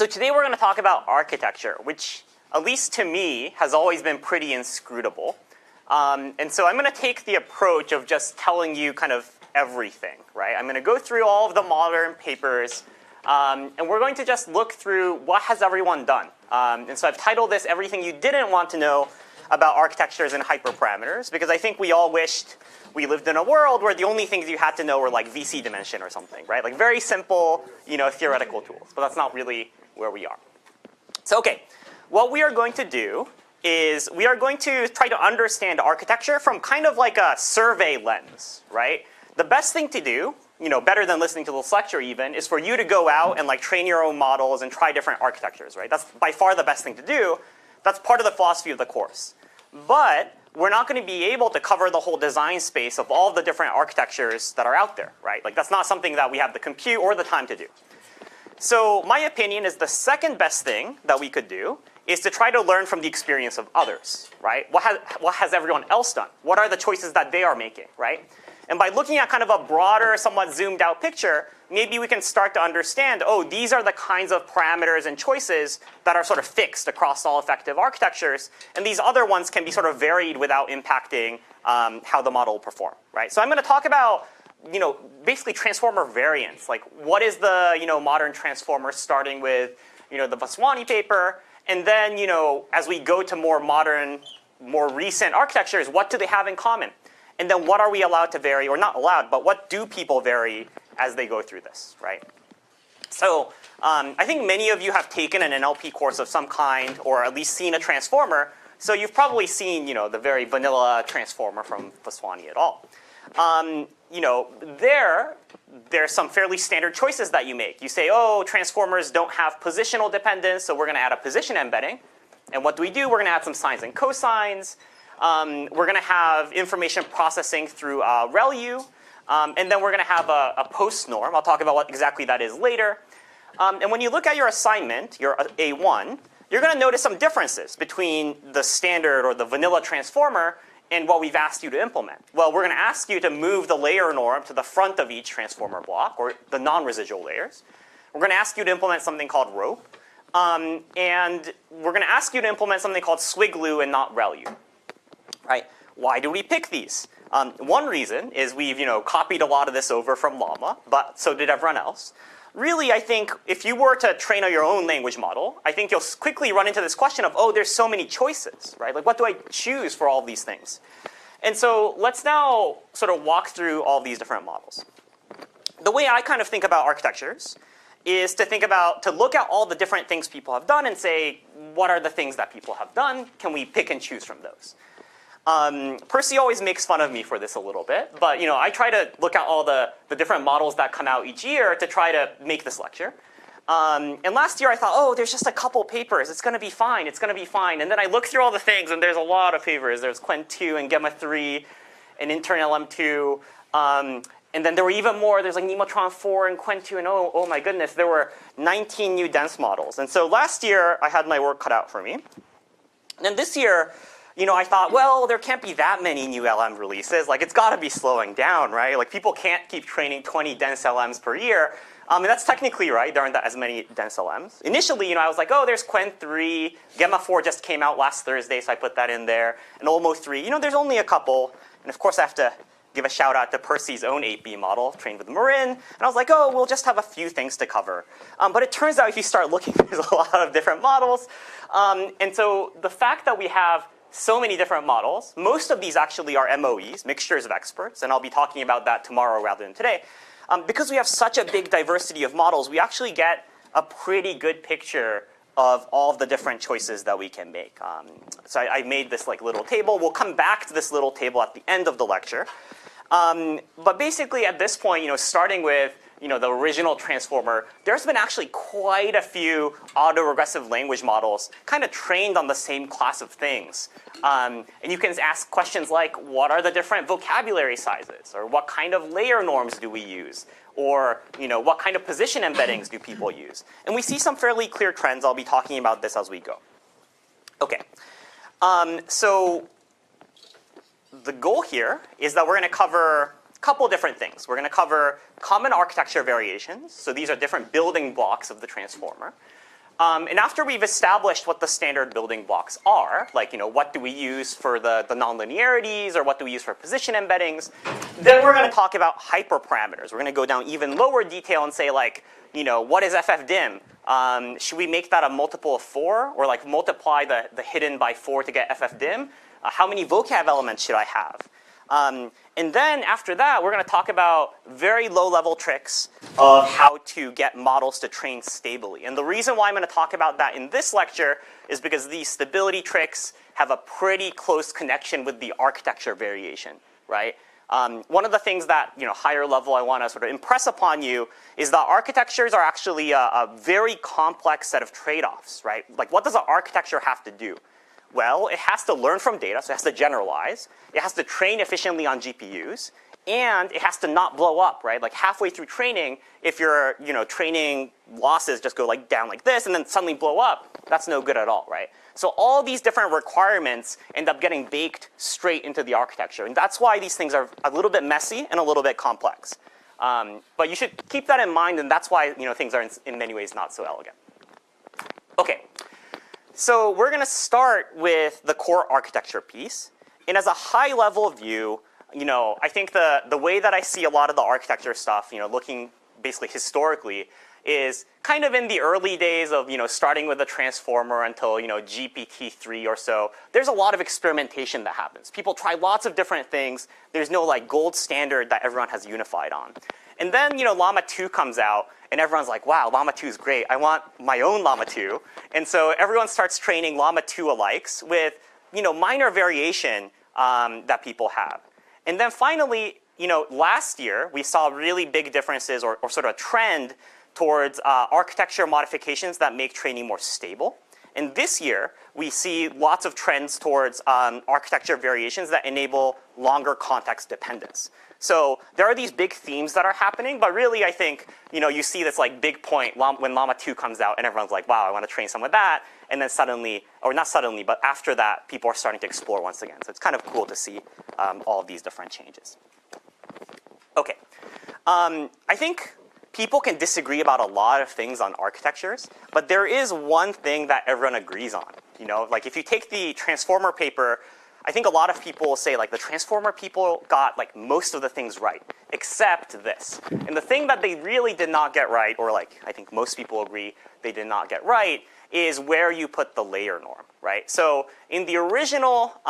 So today we're going to talk about architecture, which, at least to me, has always been pretty inscrutable. And so I'm going to take the approach of just telling you kind of everything, right? I'm going to go through all of the modern papers, and we're going to just look through what has everyone done. And so I've titled this Everything You Didn't Want to Know About Architectures and Hyperparameters, because I think we all wished we lived in a world where the only things you had to know were like VC dimension or something, right? Like very simple, theoretical tools, but that's not really where we are. So okay, what we are going to do is we are going to try to understand architecture from kind of like a survey lens, right? The best thing to do, better than listening to this lecture even, is for you to go out and like train your own models and try different architectures, right? That's by far the best thing to do. That's part of the philosophy of the course. But we're not going to be able to cover the whole design space of all the different architectures that are out there, right? Like that's not something that we have the compute or the time to do. So my opinion is the second best thing that we could do is to try to learn from the experience of others, right? What has everyone else done? What are the choices that they are making, right? And by looking at kind of a broader, somewhat zoomed out picture, maybe we can start to understand, oh, these are the kinds of parameters and choices that are sort of fixed across all effective architectures. And these other ones can be sort of varied without impacting how the model will perform, right? So I'm going to talk about basically transformer variants. Like what is the modern transformer starting with the Vaswani paper. And then as we go to more modern, more recent architectures, what do they have in common? And then what are we allowed to vary, or not allowed, but what do people vary as they go through this, right? So I think many of you have taken an NLP course of some kind, or at least seen a transformer. So you've probably seen the very vanilla transformer from Vaswani et al. There's some fairly standard choices that you make. You say, oh, transformers don't have positional dependence, so we're going to add a position embedding. And what do? We're going to add some sines and cosines. We're going to have information processing through ReLU. And then we're going to have a post norm. I'll talk about what exactly that is later. And when you look at your assignment, your A1, you're going to notice some differences between the standard or the vanilla transformer and what we've asked you to implement. Well, we're going to ask you to move the layer norm to the front of each transformer block, or the non-residual layers. We're going to ask you to implement something called rope. And we're going to ask you to implement something called swiglu and not ReLU. Right? Why do we pick these? One reason is we've copied a lot of this over from Llama, but so did everyone else. Really, I think if you were to train your own language model, I think you'll quickly run into this question of, oh, there's so many choices, right? Like, what do I choose for all these things? And so let's now sort of walk through all these different models. The way I kind of think about architectures is to look at all the different things people have done and say, what are the things that people have done? Can we pick and choose from those? Percy always makes fun of me for this a little bit, but I try to look at all the different models that come out each year to try to make this lecture. And last year I thought, oh, there's just a couple papers. It's going to be fine. It's going to be fine. And then I look through all the things, and there's a lot of papers. There's Qwen2 and Gemma 3 and intern LM2. And then there were even more. There's like Nemotron 4 and Qwen2. And oh my goodness, there were 19 new dense models. And so last year I had my work cut out for me. And this year, I thought, well, there can't be that many new LM releases. Like, it's got to be slowing down, right? Like, people can't keep training 20 dense LMs per year. And that's technically right. There aren't as many dense LMs. Initially, I was like, oh, there's Qwen3. Gemma 4 just came out last Thursday, so I put that in there. And Olmo 3. There's only a couple. And of course, I have to give a shout out to Percy's own 8B model, trained with Marin. And I was like, oh, we'll just have a few things to cover. But it turns out if you start looking, there's a lot of different models. And so the fact that we have so many different models. Most of these actually are MOEs, mixtures of experts, and I'll be talking about that tomorrow rather than today. Because we have such a big diversity of models, we actually get a pretty good picture of all of the different choices that we can make. So I made this little table. We'll come back to this little table at the end of the lecture. But basically at this point, starting with the original transformer, there's been actually quite a few autoregressive language models kind of trained on the same class of things. And you can ask questions like, what are the different vocabulary sizes? Or what kind of layer norms do we use? Or what kind of position embeddings do people use? And we see some fairly clear trends. I'll be talking about this as we go. Okay. So the goal here is that we're going to cover couple different things. We're going to cover common architecture variations. So these are different building blocks of the transformer. And after we've established what the standard building blocks are, like what do we use for the nonlinearities, or what do we use for position embeddings, then we're going to talk about hyperparameters. We're going to go down even lower detail and say like, what is FFDIM? Should we make that a multiple of 4, or like multiply the hidden by 4 to get FFDIM? How many vocab elements should I have? And then after that, we're going to talk about very low-level tricks of how to get models to train stably. And the reason why I'm going to talk about that in this lecture is because these stability tricks have a pretty close connection with the architecture variation, right? One of the things that, higher level I want to sort of impress upon you is that architectures are actually a very complex set of trade-offs, right? Like, what does an architecture have to do? Well, it has to learn from data, so it has to generalize. It has to train efficiently on GPUs, and it has to not blow up, right? Like halfway through training, if your training losses just go down like this and then suddenly blow up, that's no good at all, right? So all these different requirements end up getting baked straight into the architecture, and that's why these things are a little bit messy and a little bit complex. But you should keep that in mind, and that's why things are in many ways not so elegant. Okay. So we're going to start with the core architecture piece. And as a high-level view, I think the way that I see a lot of the architecture stuff, looking basically historically, is kind of in the early days of starting with a transformer until GPT-3 or so. There's a lot of experimentation that happens. People try lots of different things. There's no gold standard that everyone has unified on. And then Llama 2 comes out, and everyone's like, wow, Llama 2 is great. I want my own Llama 2. And so everyone starts training Llama 2 alikes with minor variation that people have. And then finally, last year, we saw really big differences or sort of a trend towards architecture modifications that make training more stable. And this year, we see lots of trends towards architecture variations that enable longer context dependence. So there are these big themes that are happening, but really I think you see this big point when Llama 2 comes out and everyone's like, wow, I want to train some of that. And then suddenly, or not suddenly, but after that, people are starting to explore once again. So it's kind of cool to see all of these different changes. Okay. I think people can disagree about a lot of things on architectures, but there is one thing that everyone agrees on. If you take the transformer paper, I think a lot of people will say the transformer people got most of the things right, except this. And the thing that they really did not get right, or I think most people agree they did not get right, is where you put the layer norm, right? So in the original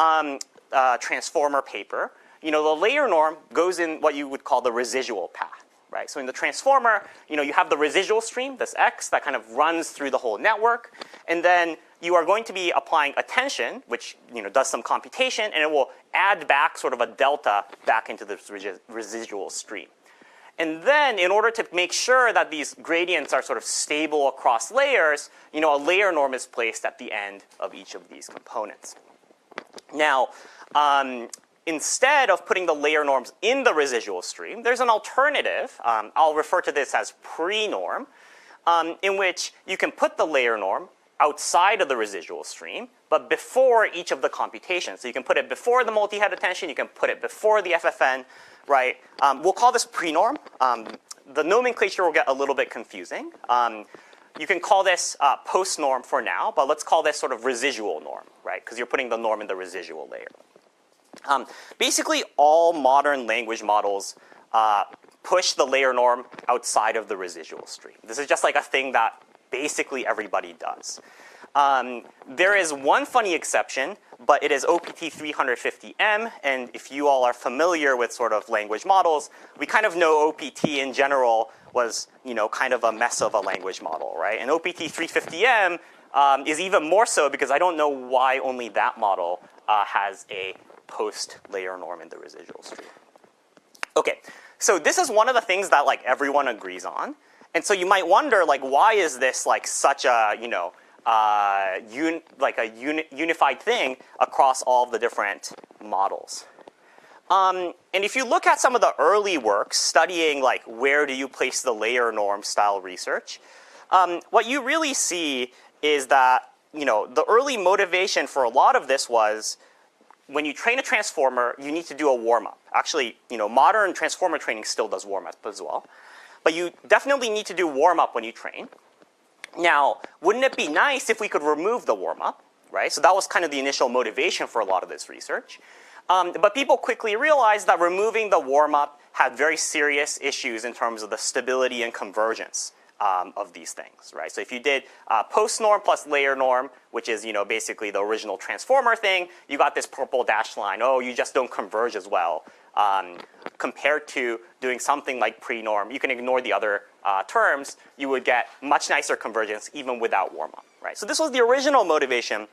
transformer paper, the layer norm goes in what you would call the residual path, right? So in the transformer, you have the residual stream, this X, that kind of runs through the whole network, and then you are going to be applying attention, which does some computation, and it will add back sort of a delta back into this residual stream. And then in order to make sure that these gradients are sort of stable across layers, a layer norm is placed at the end of each of these components. Now, instead of putting the layer norms in the residual stream, there's an alternative. I'll refer to this as pre-norm, in which you can put the layer norm outside of the residual stream, but before each of the computations. So you can put it before the multi-head attention, you can put it before the FFN, right? We'll call this pre-norm. The nomenclature will get a little bit confusing. You can call this post-norm for now, but let's call this sort of residual norm, right? Because you're putting the norm in the residual layer. Basically, all modern language models push the layer norm outside of the residual stream. This is just a thing that basically everybody does. There is one funny exception, but it is OPT 350M, and if you all are familiar with sort of language models, we kind of know OPT in general was kind of a mess of a language model, right? And OPT 350M is even more so because I don't know why only that model has a post-layer norm in the residual stream. Okay, so this is one of the things that everyone agrees on. And so you might wonder, why is this such a unified thing across all of the different models? And if you look at some of the early works studying where do you place the layer norm style research, what you really see is that the early motivation for a lot of this was when you train a transformer, you need to do a warm-up. Actually, modern transformer training still does warm-up as well. But you definitely need to do warm-up when you train. Now, wouldn't it be nice if we could remove the warm-up, right? So that was kind of the initial motivation for a lot of this research. But people quickly realized that removing the warm-up had very serious issues in terms of the stability and convergence of these things, right? So if you did post norm plus layer norm, which is basically the original transformer thing, you got this purple dashed line. Oh, you just don't converge as well compared to doing something like pre-norm. You can ignore the other terms. You would get much nicer convergence even without warm-up, right? So this was the original motivation.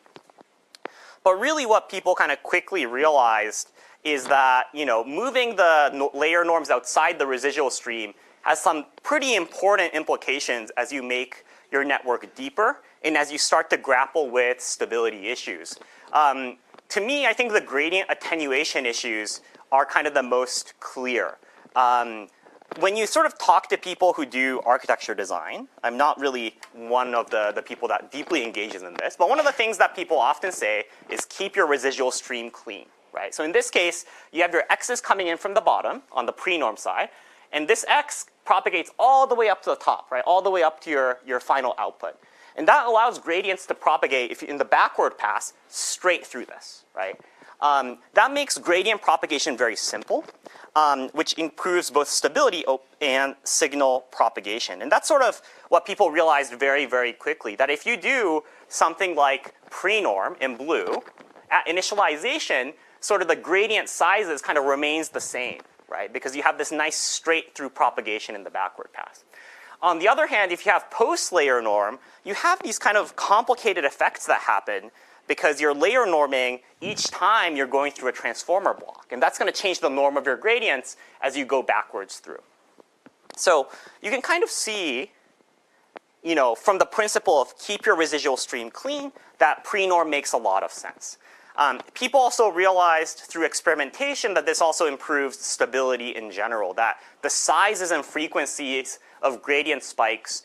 But really what people kind of quickly realized is that moving the layer norms outside the residual stream has some pretty important implications as you make your network deeper and as you start to grapple with stability issues. To me, I think the gradient attenuation issues are kind of the most clear. When you sort of talk to people who do architecture design, I'm not really one of the people that deeply engages in this, but one of the things that people often say is keep your residual stream clean, right? So in this case, you have your x's coming in from the bottom on the pre-norm side, and this x propagates all the way up to the top, right? All the way up to your final output. And that allows gradients to propagate, if in the backward pass, straight through this, right? That makes gradient propagation very simple, which improves both stability and signal propagation. And that's sort of what people realized very, very quickly, that if you do something like pre-norm in blue, at initialization, sort of the gradient sizes kind of remains the same, right? Because you have this nice straight through propagation in the backward pass. On the other hand, if you have post-layer norm, you have these kind of complicated effects that happen because you're layer norming each time you're going through a transformer block. And that's going to change the norm of your gradients as you go backwards through. So you can kind of see, from the principle of keep your residual stream clean, that pre-norm makes a lot of sense. People also realized through experimentation that this also improves stability in general, that the sizes and frequencies of gradient spikes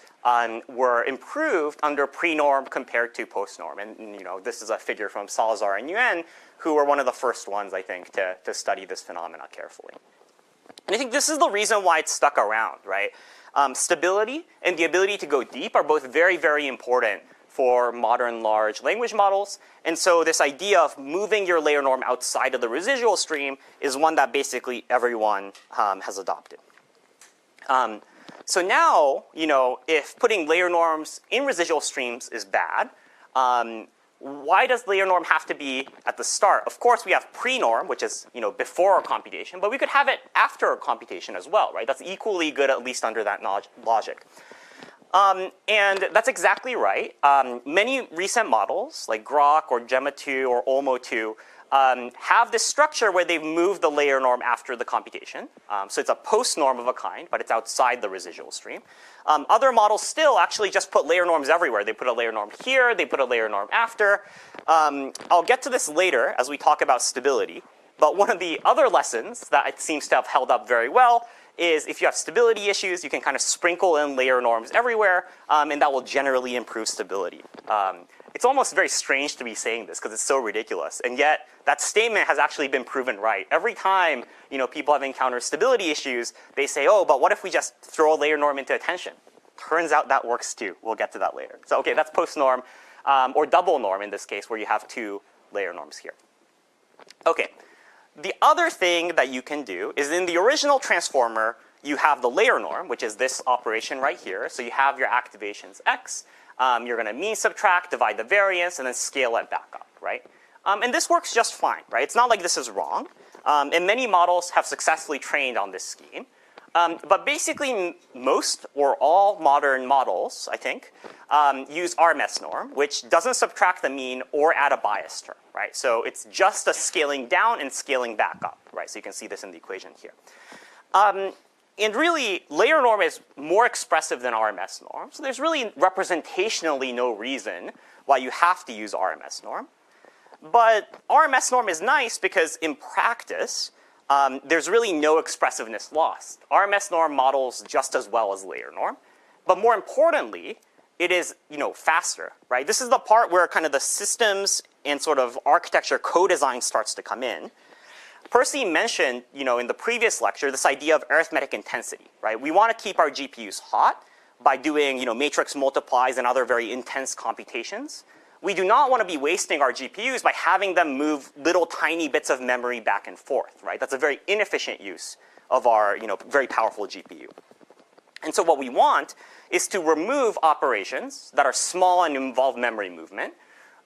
were improved under pre-norm compared to post-norm. And this is a figure from Salazar and Yuan, who were one of the first ones, I think, to study this phenomena carefully. And I think this is the reason why it's stuck around, right? Stability and the ability to go deep are both very, very important for modern large language models. And so this idea of moving your layer norm outside of the residual stream is one that basically everyone has adopted. So now, if putting layer norms in residual streams is bad, why does layer norm have to be at the start? Of course, we have pre-norm, which is before a computation, but we could have it after a computation as well, right? That's equally good, at least under that logic. And that's exactly right. Many recent models, like Grok or Gemma 2 or Olmo 2, have this structure where they've moved the layer norm after the computation. So it's a post-norm of a kind, but it's outside the residual stream. Other models still actually just put layer norms everywhere. They put a layer norm here. They put a layer norm after. I'll get to this later as we talk about stability. But one of the other lessons that it seems to have held up very well is if you have stability issues, you can kind of sprinkle in layer norms everywhere, and that will generally improve stability. It's almost very strange to be saying this because it's so ridiculous, and yet that statement has actually been proven right. Every time people have encountered stability issues, they say, oh, but what if we just throw a layer norm into attention? Turns out that works too. We'll get to that later. So okay, that's post norm, or double norm in this case, where you have two layer norms here. Okay. The other thing that you can do is in the original transformer, you have the layer norm, which is this operation right here. So you have your activations x. You're going to mean subtract, divide the variance, and then scale it back up, right? And this works just fine, right? It's not like this is wrong. And many models have successfully trained on this scheme. But basically, most or all modern models, I think, use RMS norm, which doesn't subtract the mean or add a bias term, right? So it's just a scaling down and scaling back up, right? So you can see this in the equation here. And really, layer norm is more expressive than RMS norm. So there's really representationally no reason why you have to use RMS norm. But RMS norm is nice because in practice, there's really no expressiveness lost. RMS norm models just as well as layer norm. But more importantly, it is faster, right? This is the part where kind of the systems and sort of architecture co-design starts to come in. Percy mentioned in the previous lecture this idea of arithmetic intensity, right? We want to keep our GPUs hot, by doing matrix multiplies and other very intense computations. We do not want to be wasting our GPUs by having them move little tiny bits of memory back and forth, right? That's a very inefficient use of our very powerful GPU. And so what we want is to remove operations that are small and involve memory movement,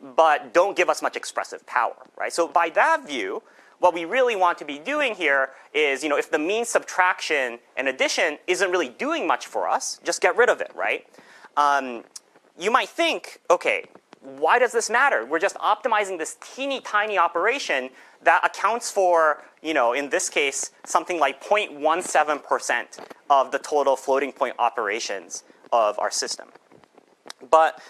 but don't give us much expressive power, right? So by that view, what we really want to be doing here is, if the mean subtraction and addition isn't really doing much for us, just get rid of it, right? You might think, okay, why does this matter? We're just optimizing this teeny tiny operation that accounts for, in this case, something like 0.17% of the total floating point operations of our system. But,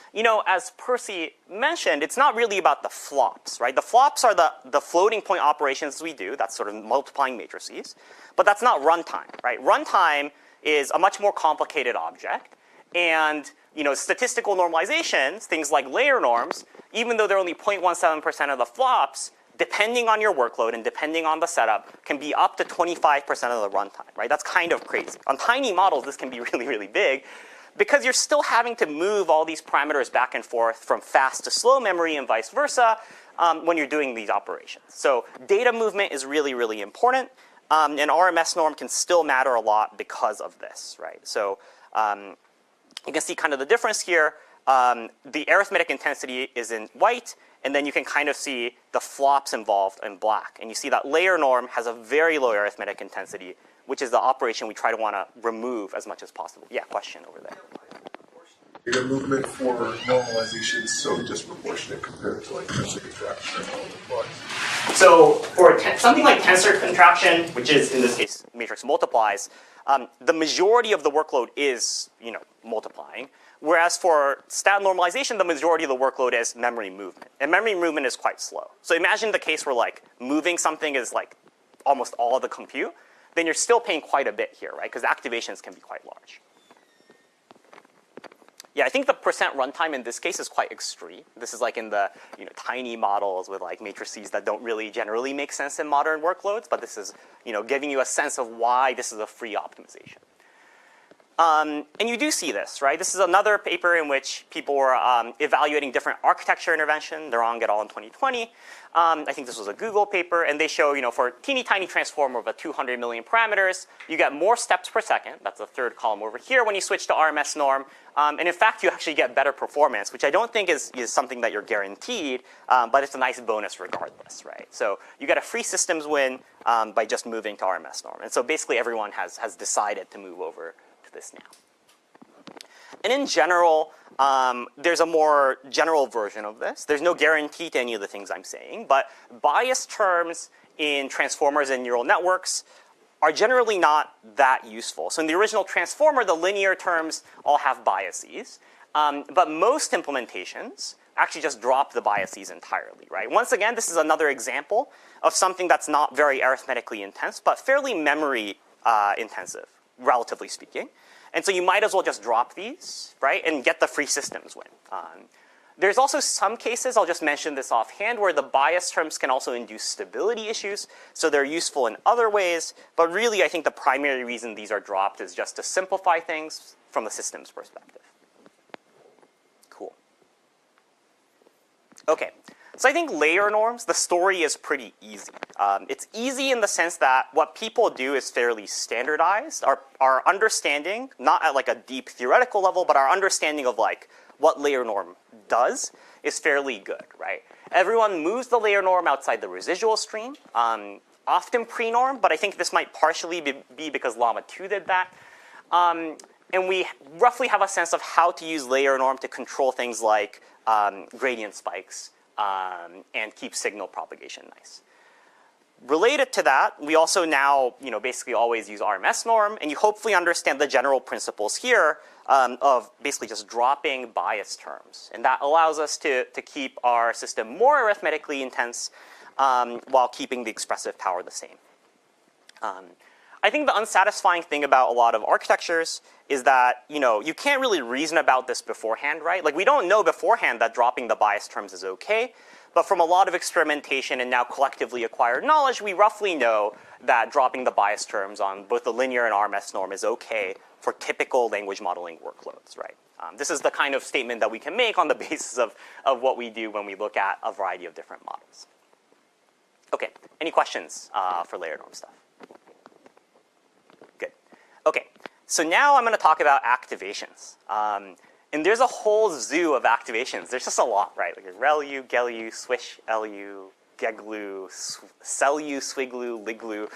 as Percy mentioned, it's not really about the flops, right? The flops are the floating point operations we do. That's sort of multiplying matrices. But that's not runtime, right? Runtime is a much more complicated object. And, statistical normalizations, things like layer norms, even though they're only 0.17% of the flops, depending on your workload and depending on the setup, can be up to 25% of the runtime, right? That's kind of crazy. On tiny models, this can be really, really big, because you're still having to move all these parameters back and forth from fast to slow memory and vice versa when you're doing these operations. So data movement is really, really important. And RMS norm can still matter a lot because of this, right? So you can see kind of the difference here. The arithmetic intensity is in white, and then you can kind of see the flops involved in black. And you see that layer norm has a very low arithmetic intensity, which is the operation we try to want to remove as much as possible. Yeah, question over there. Data movement for normalization is so disproportionate compared to like tensor contraction or multiply. So for something like tensor contraction, which is in this case matrix multiplies, the majority of the workload is multiplying. Whereas for stat normalization, the majority of the workload is memory movement, and memory movement is quite slow. So imagine the case where like moving something is like almost all of the compute. Then you're still paying quite a bit here, right? Because activations can be quite large. Yeah, I think the percent runtime in this case is quite extreme. This is like in the tiny models with like matrices that don't really generally make sense in modern workloads, but this is giving you a sense of why this is a free optimization. And you do see this, right? This is another paper in which people were evaluating different architecture intervention. They're on et al. In 2020. I think this was a Google paper, and they show, for a teeny tiny transformer of 200 million parameters, you get more steps per second. That's the third column over here when you switch to RMS norm. And in fact, you actually get better performance, which I don't think is something that you're guaranteed, but it's a nice bonus regardless, right? So you get a free systems win by just moving to RMS norm. And so basically everyone has decided to move over to this now. And in general, there's a more general version of this. There's no guarantee to any of the things I'm saying, but bias terms in transformers and neural networks are generally not that useful. So in the original transformer, the linear terms all have biases, but most implementations actually just drop the biases entirely, right? Once again, this is another example of something that's not very arithmetically intense, but fairly memory intensive, relatively speaking. And so you might as well just drop these, right, and get the free systems win. There's also some cases, I'll just mention this offhand, where the bias terms can also induce stability issues. So they're useful in other ways. But really, I think the primary reason these are dropped is just to simplify things from the systems perspective. Cool. OK. So I think layer norms, the story is pretty easy. It's easy in the sense that what people do is fairly standardized. Our understanding, not at like a deep theoretical level, but our understanding of like what layer norm does is fairly good, right? Everyone moves the layer norm outside the residual stream, often pre-norm, but I think this might partially be because Llama 2 did that. And we roughly have a sense of how to use layer norm to control things like gradient spikes and keep signal propagation nice. Related to that, we also now basically always use RMS norm, and you hopefully understand the general principles here of basically just dropping bias terms. And that allows us to keep our system more arithmetically intense while keeping the expressive power the same. I think the unsatisfying thing about a lot of architectures is that you can't really reason about this beforehand, right? Like we don't know beforehand that dropping the bias terms is OK. But from a lot of experimentation and now collectively acquired knowledge, we roughly know that dropping the bias terms on both the linear and RMS norm is OK for typical language modeling workloads, right? This is the kind of statement that we can make on the basis of what we do when we look at a variety of different models. Okay, any questions for layer norm stuff? Good. Okay, so now I'm going to talk about activations. And there's a whole zoo of activations. There's just a lot, right? Like relu, gelu, swish, lu, geglu, celu, swiglu, liglu.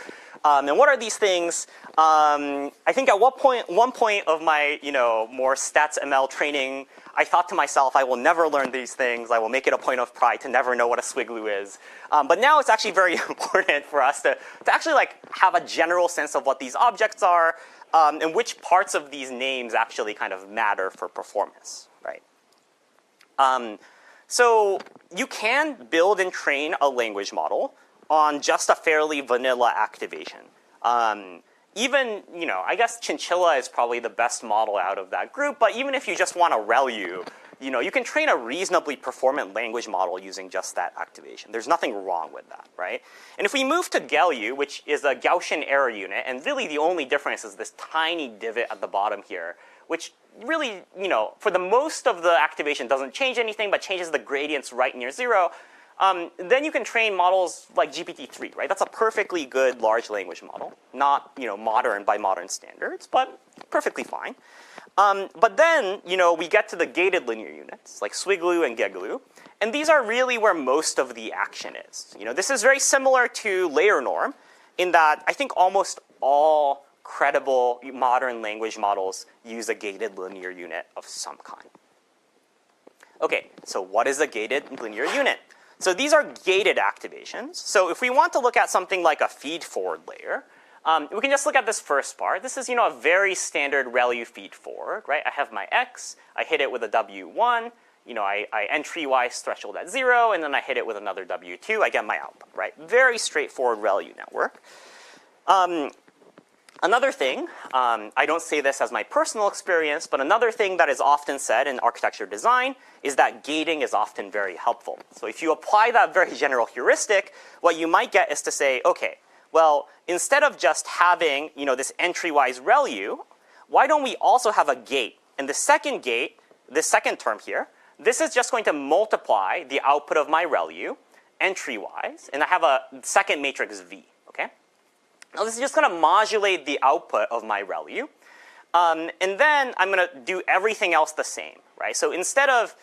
And what are these things? I think at one point of my more stats ML training, I thought to myself, I will never learn these things. I will make it a point of pride to never know what a swiglu is. But now it's actually very important for us to actually like have a general sense of what these objects are and which parts of these names actually kind of matter for performance, right? So you can build and train a language model on just a fairly vanilla activation. Even, I guess chinchilla is probably the best model out of that group, but even if you just want a ReLU, you can train a reasonably performant language model using just that activation. There's nothing wrong with that, right? And if we move to GELU, which is a Gaussian error unit, and really the only difference is this tiny divot at the bottom here, which really, for the most of the activation doesn't change anything, but changes the gradients right near 0, then you can train models like GPT-3, right? That's a perfectly good large language model. Not, modern by modern standards, but perfectly fine. But then, we get to the gated linear units, like swiglu and geglu, and these are really where most of the action is. This is very similar to layer norm in that I think almost all credible modern language models use a gated linear unit of some kind. Okay, so what is a gated linear unit? So these are gated activations. So if we want to look at something like a feed-forward layer, we can just look at this first part. This is, a very standard ReLU feed-forward, right? I have my x, I hit it with a W1, I entry-wise threshold at 0, and then I hit it with another W2, I get my output, right? Very straightforward ReLU network. Another thing, I don't say this as my personal experience, but another thing that is often said in architecture design is that gating is often very helpful. So if you apply that very general heuristic, what you might get is to say, okay, well, instead of just having this entry-wise ReLU, why don't we also have a gate? And the second gate, this second term here, this is just going to multiply the output of my ReLU entry-wise, and I have a second matrix V, okay? Now this is just going to modulate the output of my ReLU. And then I'm going to do everything else the same, right? So instead of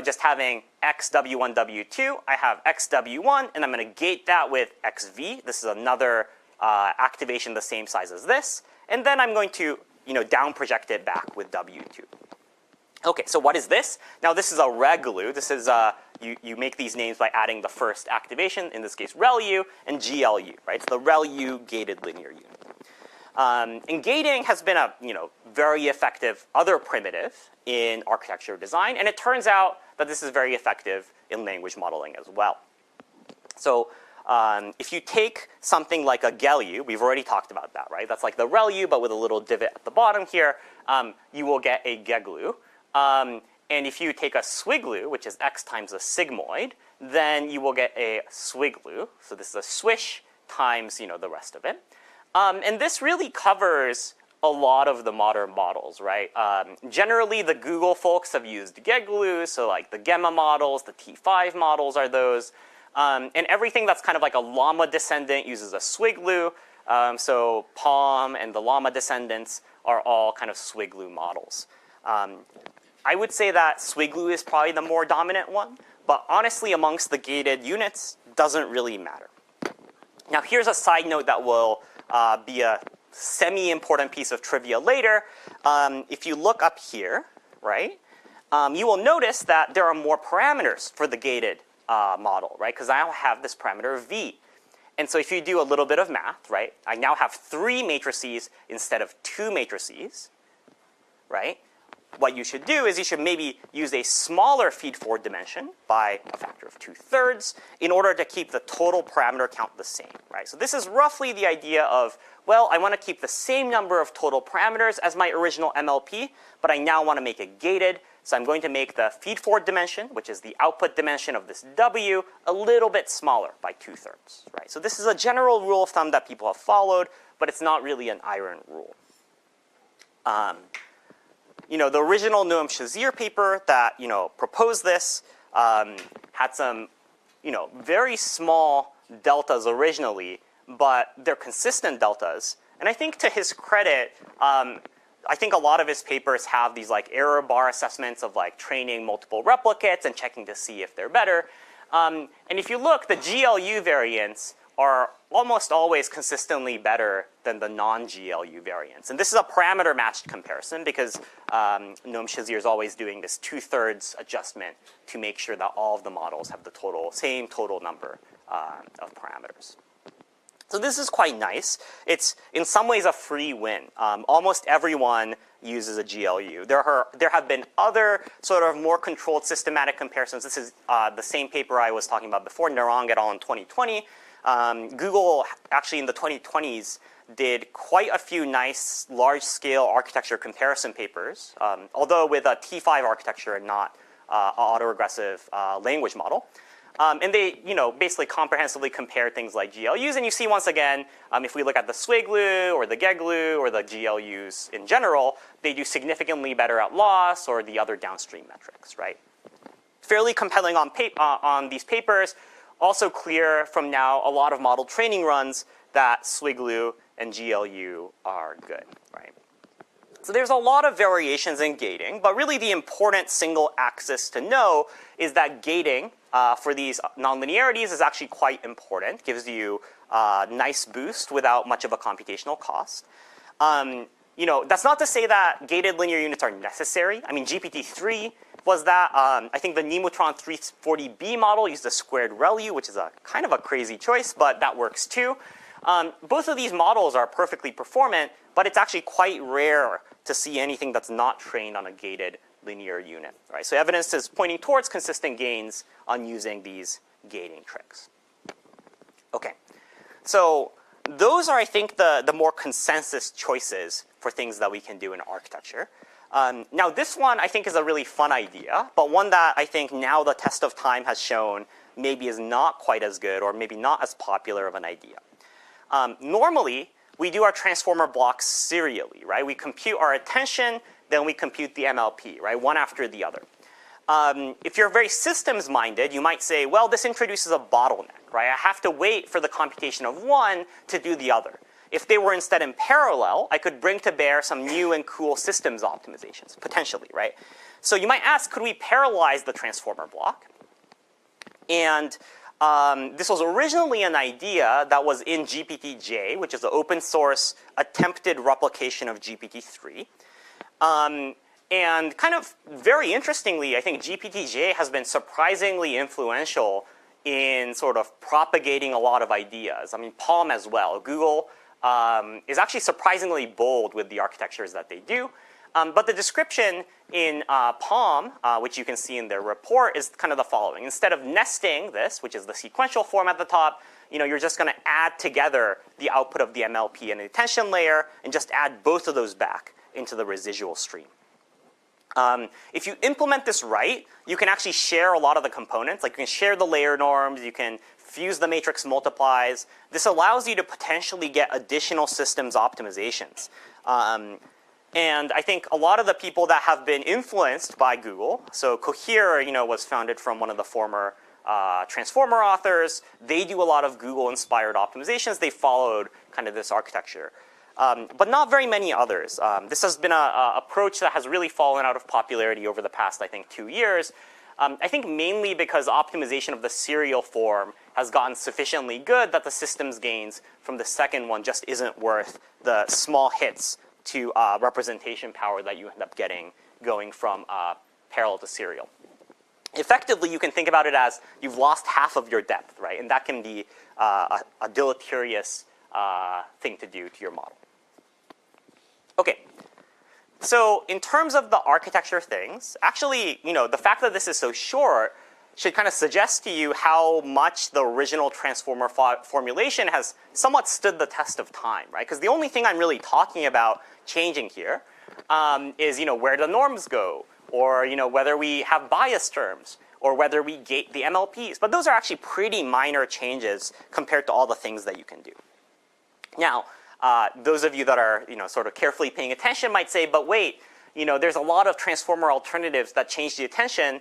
just having xw1, w2, I have xw1, and I'm going to gate that with xv. This is another activation the same size as this. And then I'm going to down project it back with w2. Okay, so what is this? Now this is a reglu. This is you make these names by adding the first activation, in this case ReLU, and GLU, right? It's the ReLU gated linear unit. And gating has been a very effective other primitive in architecture design, and it turns out that this is very effective in language modeling as well. So if you take something like a GELU, we've already talked about that, right? That's like the ReLU, but with a little divot at the bottom here, you will get a geglu. And if you take a swiglu, which is x times a sigmoid, then you will get a swiglu. So this is a swish times the rest of it. And this really covers a lot of the modern models, right? Generally, the Google folks have used geglu, so like the Gemma models, the T5 models are those. And everything that's kind of like a llama descendant uses a swiglu. So Palm and the llama descendants are all kind of swiglu models. I would say that swiglu is probably the more dominant one, but honestly, amongst the gated units, doesn't really matter. Now, here's a side note that will be a semi-important piece of trivia later. If you look up here, right, you will notice that there are more parameters for the gated model, right? Because I now have this parameter v. And so if you do a little bit of math, right, I now have 3 matrices instead of 2 matrices, right? What you should do is you should maybe use a smaller feed-forward dimension by a factor of 2/3 in order to keep the total parameter count the same, right? So this is roughly the idea of, well, I want to keep the same number of total parameters as my original MLP, but I now want to make it gated. So I'm going to make the feed-forward dimension, which is the output dimension of this W, a little bit smaller by 2/3, right? So this is a general rule of thumb that people have followed, but it's not really an iron rule. The original Noam Shazir paper that proposed this had some very small deltas originally, but they're consistent deltas. And I think to his credit, I think a lot of his papers have these like error bar assessments of like training multiple replicates and checking to see if they're better. And if you look, the GLU variants are almost always consistently better than the non-GLU variants. And this is a parameter matched comparison because Noam Shazir is always doing this 2/3 adjustment to make sure that all of the models have the same total number of parameters. So this is quite nice. It's in some ways a free win. Almost everyone uses a GLU. There have been other sort of more controlled systematic comparisons. This is the same paper I was talking about before, Narang et al. In 2020. Google actually in the 2020s did quite a few nice large-scale architecture comparison papers, although with a T5 architecture and not an autoregressive language model. And they, basically comprehensively compare things like GLUs. And you see once again, if we look at the SWIGLU or the GEGLU or the GLUs in general, they do significantly better at loss or the other downstream metrics, right? Fairly compelling on these papers. Also clear from now a lot of model training runs that SWIGLU and GLU are good, right? So there's a lot of variations in gating, but really the important single axis to know is that gating for these nonlinearities is actually quite important. Gives you a nice boost without much of a computational cost. That's not to say that gated linear units are necessary. I mean, GPT-3 was that. I think the Nemotron 340B model used a squared ReLU, which is a kind of a crazy choice, but that works too. Both of these models are perfectly performant, but it's actually quite rare to see anything that's not trained on a gated linear unit, right? So evidence is pointing towards consistent gains on using these gating tricks. Okay, so those are, I think, the more consensus choices for things that we can do in architecture. Now this one, I think, is a really fun idea, but one that I think now the test of time has shown maybe is not quite as good or maybe not as popular of an idea. Normally, we do our transformer blocks serially, right? We compute our attention, then we compute the MLP, right? One after the other. If you're very systems-minded, you might say, well, this introduces a bottleneck, right? I have to wait for the computation of one to do the other. If they were instead in parallel, I could bring to bear some new and cool systems optimizations, potentially, right? So you might ask, could we parallelize the transformer block? And this was originally an idea that was in GPT-J, which is an open source attempted replication of GPT-3. And kind of very interestingly, I think GPT-J has been surprisingly influential in sort of propagating a lot of ideas. I mean, Palm as well. Google is actually surprisingly bold with the architectures that they do. But the description in Palm, which you can see in their report, is kind of the following. Instead of nesting this, which is the sequential form at the top, you're just going to add together the output of the MLP and the attention layer and just add both of those back into the residual stream. If you implement this right, you can actually share a lot of the components. Like you can share the layer norms, you can fuse the matrix multiplies. This allows you to potentially get additional systems optimizations. And I think a lot of the people that have been influenced by Google, so Cohere, was founded from one of the former transformer authors. They do a lot of Google-inspired optimizations. They followed kind of this architecture. But not very many others. This has been an approach that has really fallen out of popularity over the past, I think, 2 years. I think mainly because optimization of the serial form has gotten sufficiently good that the systems gains from the second one just isn't worth the small hits to representation power that you end up getting going from parallel to serial. Effectively, you can think about it as you've lost half of your depth, right? And that can be a deleterious thing to do to your model. Okay, so in terms of the architecture things, actually, the fact that this is so short should kind of suggest to you how much the original transformer formulation has somewhat stood the test of time, right? Because the only thing I'm really talking about changing here is, where the norms go, or, whether we have bias terms, or whether we gate the MLPs. But those are actually pretty minor changes compared to all the things that you can do. Now, Those of you that are sort of carefully paying attention might say, but wait, there's a lot of transformer alternatives that change the attention.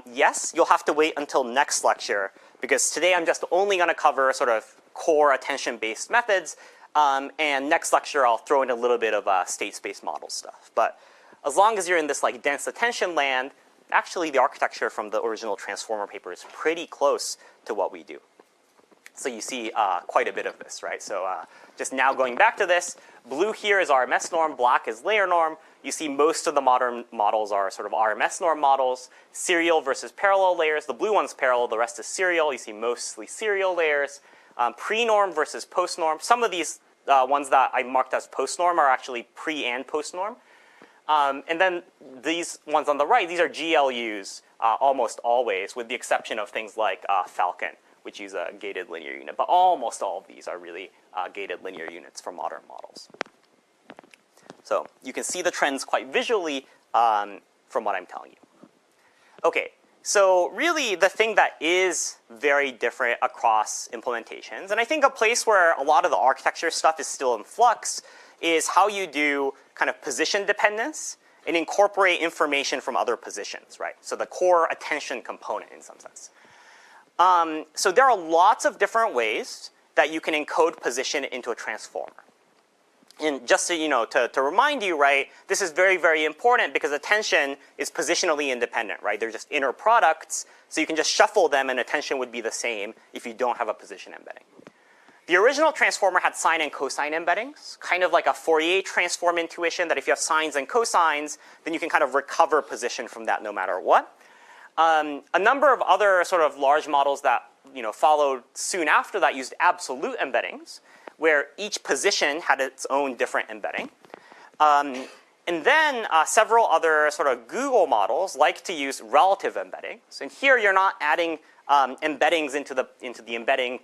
Yes, you'll have to wait until next lecture, because today I'm just only going to cover sort of core attention-based methods, and next lecture I'll throw in a little bit of state space model stuff. But as long as you're in this like dense attention land, actually the architecture from the original transformer paper is pretty close to what we do. So you see quite a bit of this, right? So just now going back to this, blue here is RMS norm, black is layer norm. You see most of the modern models are sort of RMS norm models, serial versus parallel layers. The blue one's parallel, the rest is serial. You see mostly serial layers. Pre-norm versus post-norm. Some of these ones that I marked as post-norm are actually pre and post-norm. And then these ones on the right, these are GLUs almost always, with the exception of things like Falcon, which use a gated linear unit. But almost all of these are really gated linear units for modern models. So you can see the trends quite visually from what I'm telling you. Okay, so really the thing that is very different across implementations, and I think a place where a lot of the architecture stuff is still in flux, is how you do kind of position dependence and incorporate information from other positions, right? So the core attention component in some sense. So there are lots of different ways that you can encode position into a transformer. And just so to remind you, right, this is very, very important because attention is positionally independent, right? They're just inner products, so you can just shuffle them and attention would be the same if you don't have a position embedding. The original transformer had sine and cosine embeddings, kind of like a Fourier transform intuition that if you have sines and cosines, then you can kind of recover position from that no matter what. A number of other sort of large models that followed soon after that used absolute embeddings, where each position had its own different embedding. And then several other sort of Google models like to use relative embeddings. And here you're not adding embeddings into the embedding,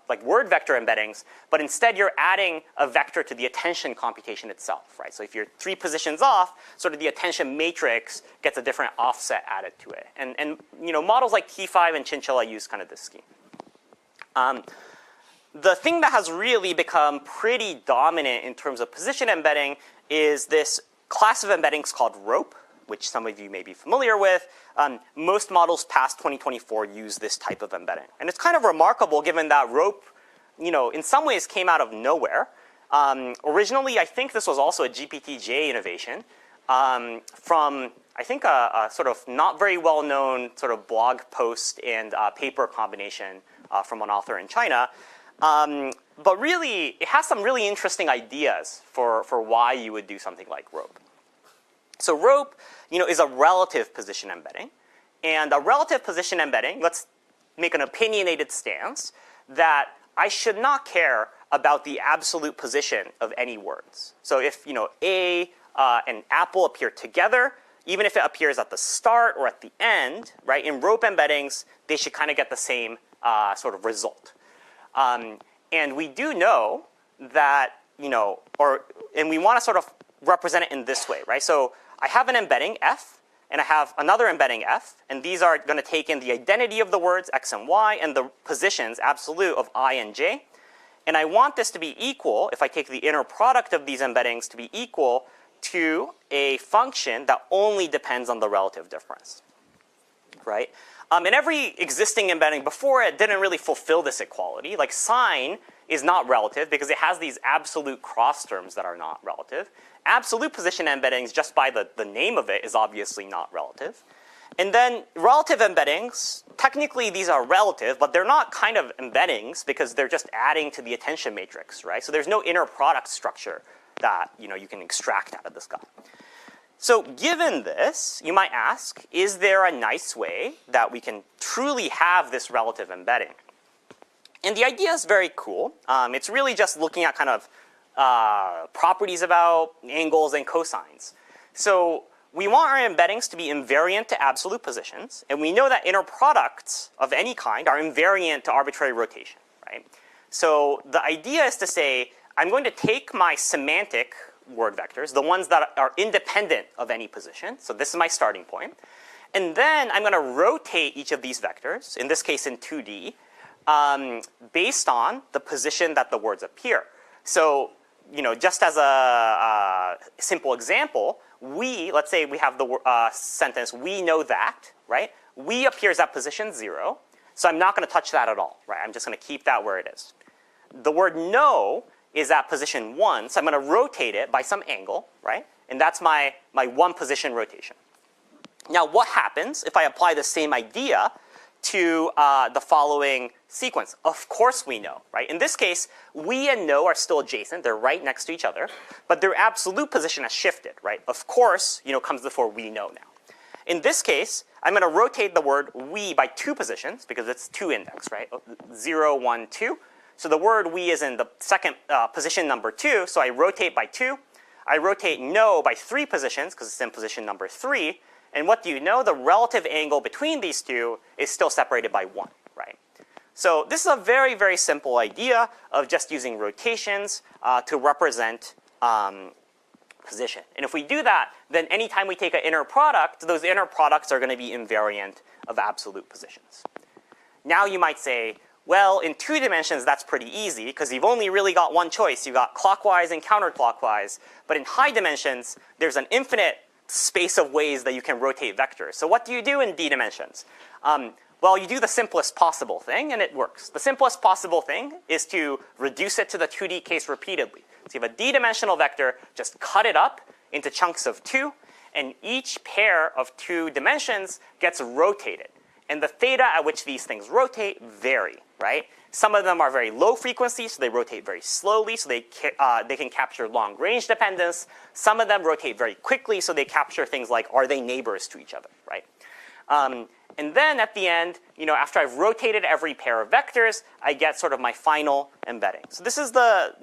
like word vector embeddings, but instead you're adding a vector to the attention computation itself, right? So if you're 3 positions off, sort of the attention matrix gets a different offset added to it. And models like T5 and Chinchilla use kind of this scheme. The thing that has really become pretty dominant in terms of position embedding is this class of embeddings called rope, which some of you may be familiar with. Most models past 2024 use this type of embedding. And it's kind of remarkable given that rope, in some ways came out of nowhere. Originally, I think this was also a GPT-J innovation from, I think, a sort of not very well-known sort of blog post and paper combination from an author in China. But really, it has some really interesting ideas for why you would do something like rope. So rope, is a relative position embedding. And a relative position embedding, let's make an opinionated stance that I should not care about the absolute position of any words. So if, A and apple appear together, even if it appears at the start or at the end, right, in rope embeddings, they should kind of get the same sort of result. And we do know that, and we want to sort of represent it in this way, right? So I have an embedding F, and I have another embedding F, and these are going to take in the identity of the words X and Y and the positions, absolute, of I and J. And I want this to be equal, if I take the inner product of these embeddings, to be equal to a function that only depends on the relative difference, right? And every existing embedding before it didn't really fulfill this equality. Like sine is not relative because it has these absolute cross terms that are not relative. Absolute position embeddings, just by the name of it, is obviously not relative. And then relative embeddings, technically these are relative, but they're not kind of embeddings because they're just adding to the attention matrix, right? So there's no inner product structure that you can extract out of this guy. So given this, you might ask, is there a nice way that we can truly have this relative embedding? And the idea is very cool. It's really just looking at kind of properties about angles and cosines. So we want our embeddings to be invariant to absolute positions, and we know that inner products of any kind are invariant to arbitrary rotation, right? So the idea is to say, I'm going to take my semantic word vectors, the ones that are independent of any position. So this is my starting point. And then I'm going to rotate each of these vectors, in this case in 2D, based on the position that the words appear. So, just as a simple example, let's say we have the sentence, we know that, right? We appears at position 0, so I'm not going to touch that at all, right? I'm just going to keep that where it is. The word no is at position 1, so I'm going to rotate it by some angle, right? And that's my one position rotation. Now, what happens if I apply the same idea to the following sequence? Of course we know, right? In this case, we and no are still adjacent. They're right next to each other, but their absolute position has shifted, right? Of course, comes before we know now. In this case, I'm going to rotate the word we by 2 positions because it's 2 index, right? 0, 1, 2. So the word we is in the second position number 2, so I rotate by 2. I rotate no by 3 positions because it's in position number 3. And what do you know? The relative angle between these two is still separated by 1, right? So this is a very, very simple idea of just using rotations to represent position. And if we do that, then anytime we take an inner product, those inner products are going to be invariant of absolute positions. Now you might say, well, in 2 dimensions, that's pretty easy because you've only really got one choice. You've got clockwise and counterclockwise. But in high dimensions, there's an infinite space of ways that you can rotate vectors. So what do you do in d dimensions? Well, you do the simplest possible thing, and it works. The simplest possible thing is to reduce it to the 2D case repeatedly. So you have a d-dimensional vector, just cut it up into chunks of 2, and each pair of 2 dimensions gets rotated. And the theta at which these things rotate vary, right? Some of them are very low frequency, so they rotate very slowly, so they can capture long range dependence. Some of them rotate very quickly, so they capture things like, are they neighbors to each other, right? And then at the end, after I've rotated every pair of vectors, I get sort of my final embedding. So this is the,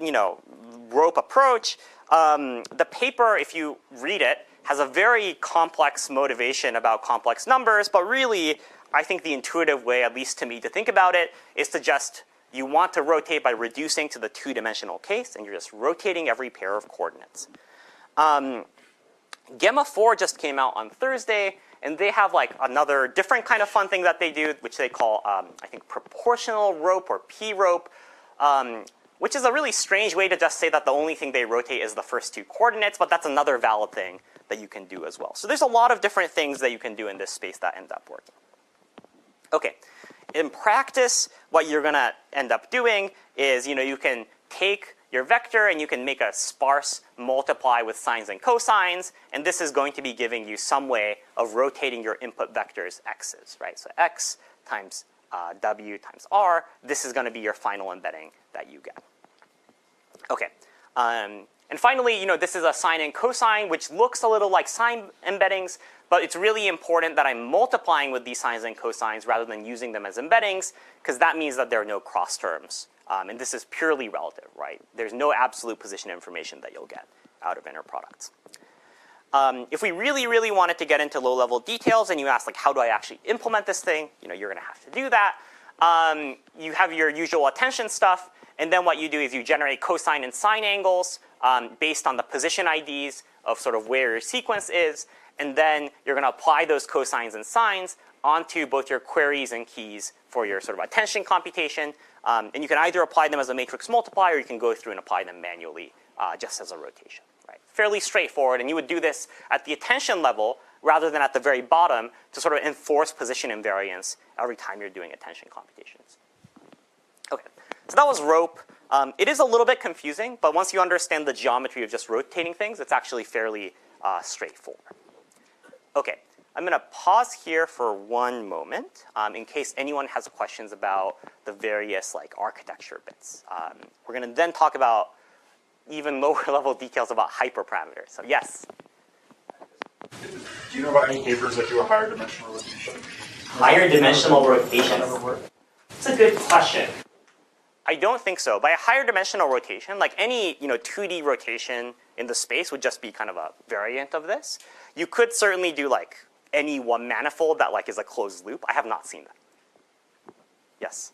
rope approach. The paper, if you read it, has a very complex motivation about complex numbers, but really, I think the intuitive way, at least to me, to think about it is to just, you want to rotate by reducing to the 2-dimensional case, and you're just rotating every pair of coordinates. Gamma 4 just came out on Thursday, and they have like another different kind of fun thing that they do, which they call, I think, proportional rope or p-rope, which is a really strange way to just say that the only thing they rotate is the first 2 coordinates, but that's another valid thing that you can do as well. So there's a lot of different things that you can do in this space that end up working. Okay, in practice, what you're going to end up doing is, you can take your vector and you can make a sparse multiply with sines and cosines, and this is going to be giving you some way of rotating your input vectors x's, right? So x times w times r, this is going to be your final embedding that you get. Okay, and finally, this is a sine and cosine, which looks a little like sine embeddings, but it's really important that I'm multiplying with these sines and cosines rather than using them as embeddings, because that means that there are no cross terms. And this is purely relative, right? There's no absolute position information that you'll get out of inner products. If we really, really wanted to get into low-level details and you ask, like, how do I actually implement this thing? You're going to have to do that. You have your usual attention stuff, and then what you do is you generate cosine and sine angles based on the position IDs of sort of where your sequence is, and then you're going to apply those cosines and sines onto both your queries and keys for your sort of attention computation. And you can either apply them as a matrix multiply, or you can go through and apply them manually just as a rotation. Right? Fairly straightforward, and you would do this at the attention level rather than at the very bottom to sort of enforce position invariance every time you're doing attention computations. Okay, so that was rope. It is a little bit confusing, but once you understand the geometry of just rotating things, it's actually fairly straightforward. Okay, I'm going to pause here for one moment in case anyone has questions about the various architecture bits. We're going to then talk about even lower level details about hyperparameters. So yes? Do you know about any papers that do a higher dimensional rotation? Higher dimensional rotation? That's a good question. I don't think so. By a higher dimensional rotation, like any 2D rotation in the space would just be kind of a variant of this. You could certainly do any one manifold that is a closed loop. I have not seen that. Yes?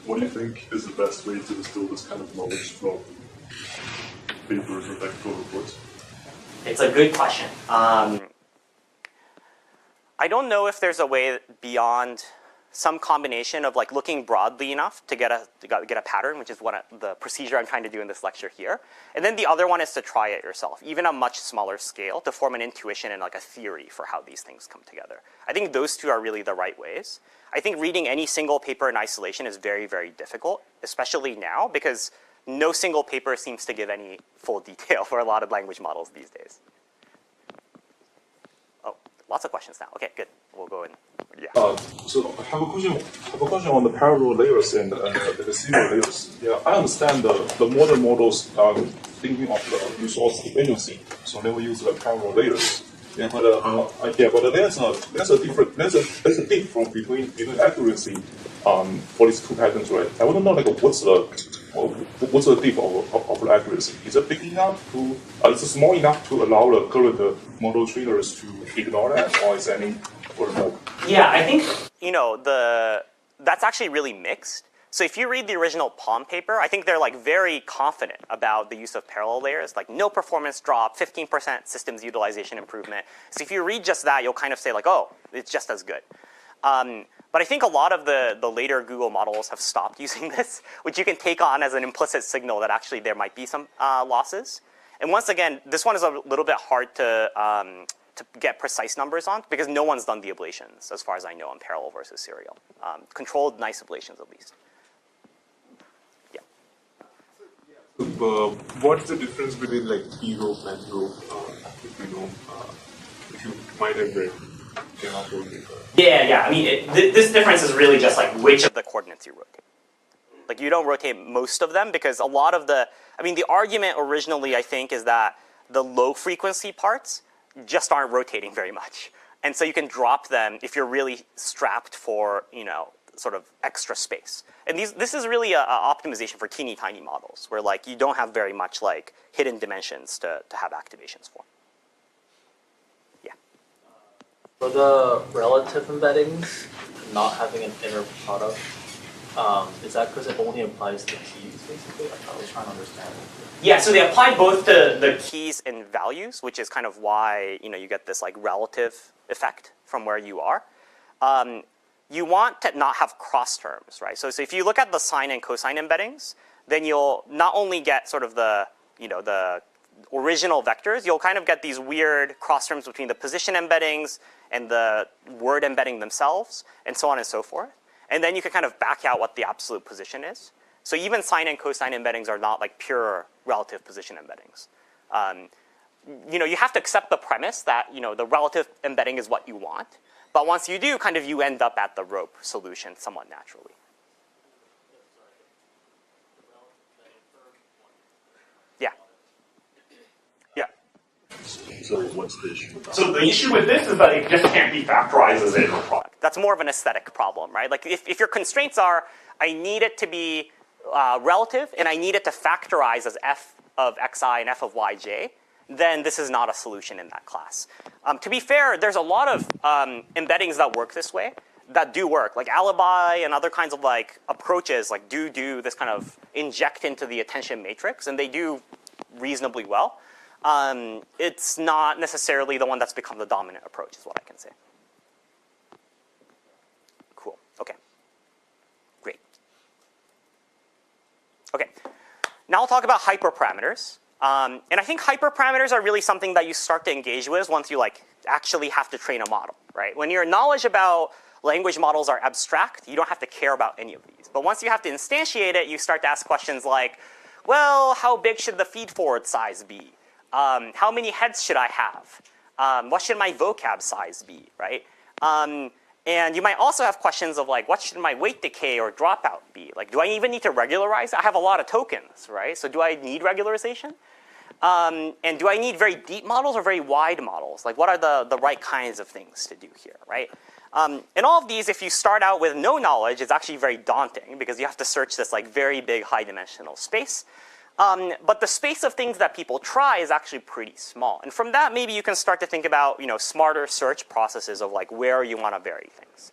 What do you think is the best way to distill this kind of knowledge from papers or technical reports? It's a good question. I don't know if there's a way beyond some combination of like looking broadly enough to get a pattern, which is the procedure I'm trying to do in this lecture here. And then the other one is to try it yourself, even a much smaller scale, to form an intuition and like a theory for how these things come together. I think those two are really the right ways. I think reading any single paper in isolation is very, very difficult, especially now, because no single paper seems to give any full detail for a lot of language models these days. Oh, lots of questions now. Okay, good. We'll go in. Yeah. So I have a question on the parallel layers and the serial layers. Yeah, I understand the modern models are thinking of the resource efficiency, so they will use the parallel layers. Yeah, but there's a difference between accuracy for these two patterns, right? I want to know like what's the diff of the accuracy? Is it big enough to? Is it small enough to allow the current model trainers to ignore that, or is any or no? Yeah, I think that's actually really mixed. So if you read the original Palm paper, I think they're like very confident about the use of parallel layers, like no performance drop, 15% systems utilization improvement. So if you read just that, you'll kind of say like, oh, it's just as good. But I think a lot of the later Google models have stopped using this, which you can take on as an implicit signal that actually there might be some losses. And once again, this one is a little bit hard to get precise numbers on because no one's done the ablations, as far as I know, on parallel versus serial. Controlled nice ablations, at least. What's the difference between like E-rope and rope? If you might have read. Yeah. I mean, this difference is really just like which of the coordinates you rotate. Like you don't rotate most of them because a lot of the argument originally, I think, is that the low frequency parts just aren't rotating very much. And so you can drop them if you're really strapped for, sort of extra space. And this is really a optimization for teeny tiny models where like you don't have very much like hidden dimensions to have activations for. Yeah. For the relative embeddings, not having an inner product, is that because it only applies to keys, basically? I was trying to understand. Yeah, so they apply both to the keys and values, which is kind of why you get this like relative effect from where you are. You want to not have cross terms, right? So if you look at the sine and cosine embeddings, then you'll not only get sort of the original vectors, you'll kind of get these weird cross terms between the position embeddings and the word embedding themselves, and so on and so forth. And then you can kind of back out what the absolute position is. So even sine and cosine embeddings are not like pure relative position embeddings. You have to accept the premise that the relative embedding is what you want. But once you do, kind of you end up at the rope solution somewhat naturally. Yeah. Yeah. So what's the issue? So the issue with this is that it just can't be factorized as inner product. That's more of an aesthetic problem, right? Like if your constraints are, I need it to be relative and I need it to factorize as f of xi and f of yj, then this is not a solution in that class. To be fair, there's a lot of embeddings that work this way that do work. Like alibi and other kinds of like approaches like do this kind of inject into the attention matrix, and they do reasonably well. It's not necessarily the one that's become the dominant approach is what I can say. Cool. Okay. Great. Okay. Now I'll talk about hyperparameters. And I think hyperparameters are really something that you start to engage with once you like actually have to train a model, right? When your knowledge about language models are abstract, you don't have to care about any of these. But once you have to instantiate it, you start to ask questions like, well, how big should the feed-forward size be? How many heads should I have? What should my vocab size be, right? And you might also have questions of like, what should my weight decay or dropout be? Like, do I even need to regularize? I have a lot of tokens, right? So do I need regularization? And do I need very deep models or very wide models? Like, what are the right kinds of things to do here, right? And all of these, if you start out with no knowledge, it's actually very daunting because you have to search this like very big high-dimensional space. But the space of things that people try is actually pretty small. And from that, maybe you can start to think about smarter search processes of like where you want to vary things.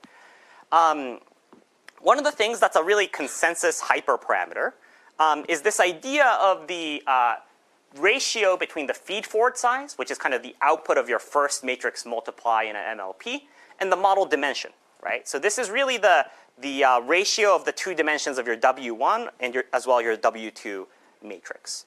One of the things that's a really consensus hyperparameter is this idea of the ratio between the feed-forward size, which is kind of the output of your first matrix multiply in an MLP, and the model dimension, right? So this is really the ratio of the two dimensions of your W1 and as well your W2 matrix.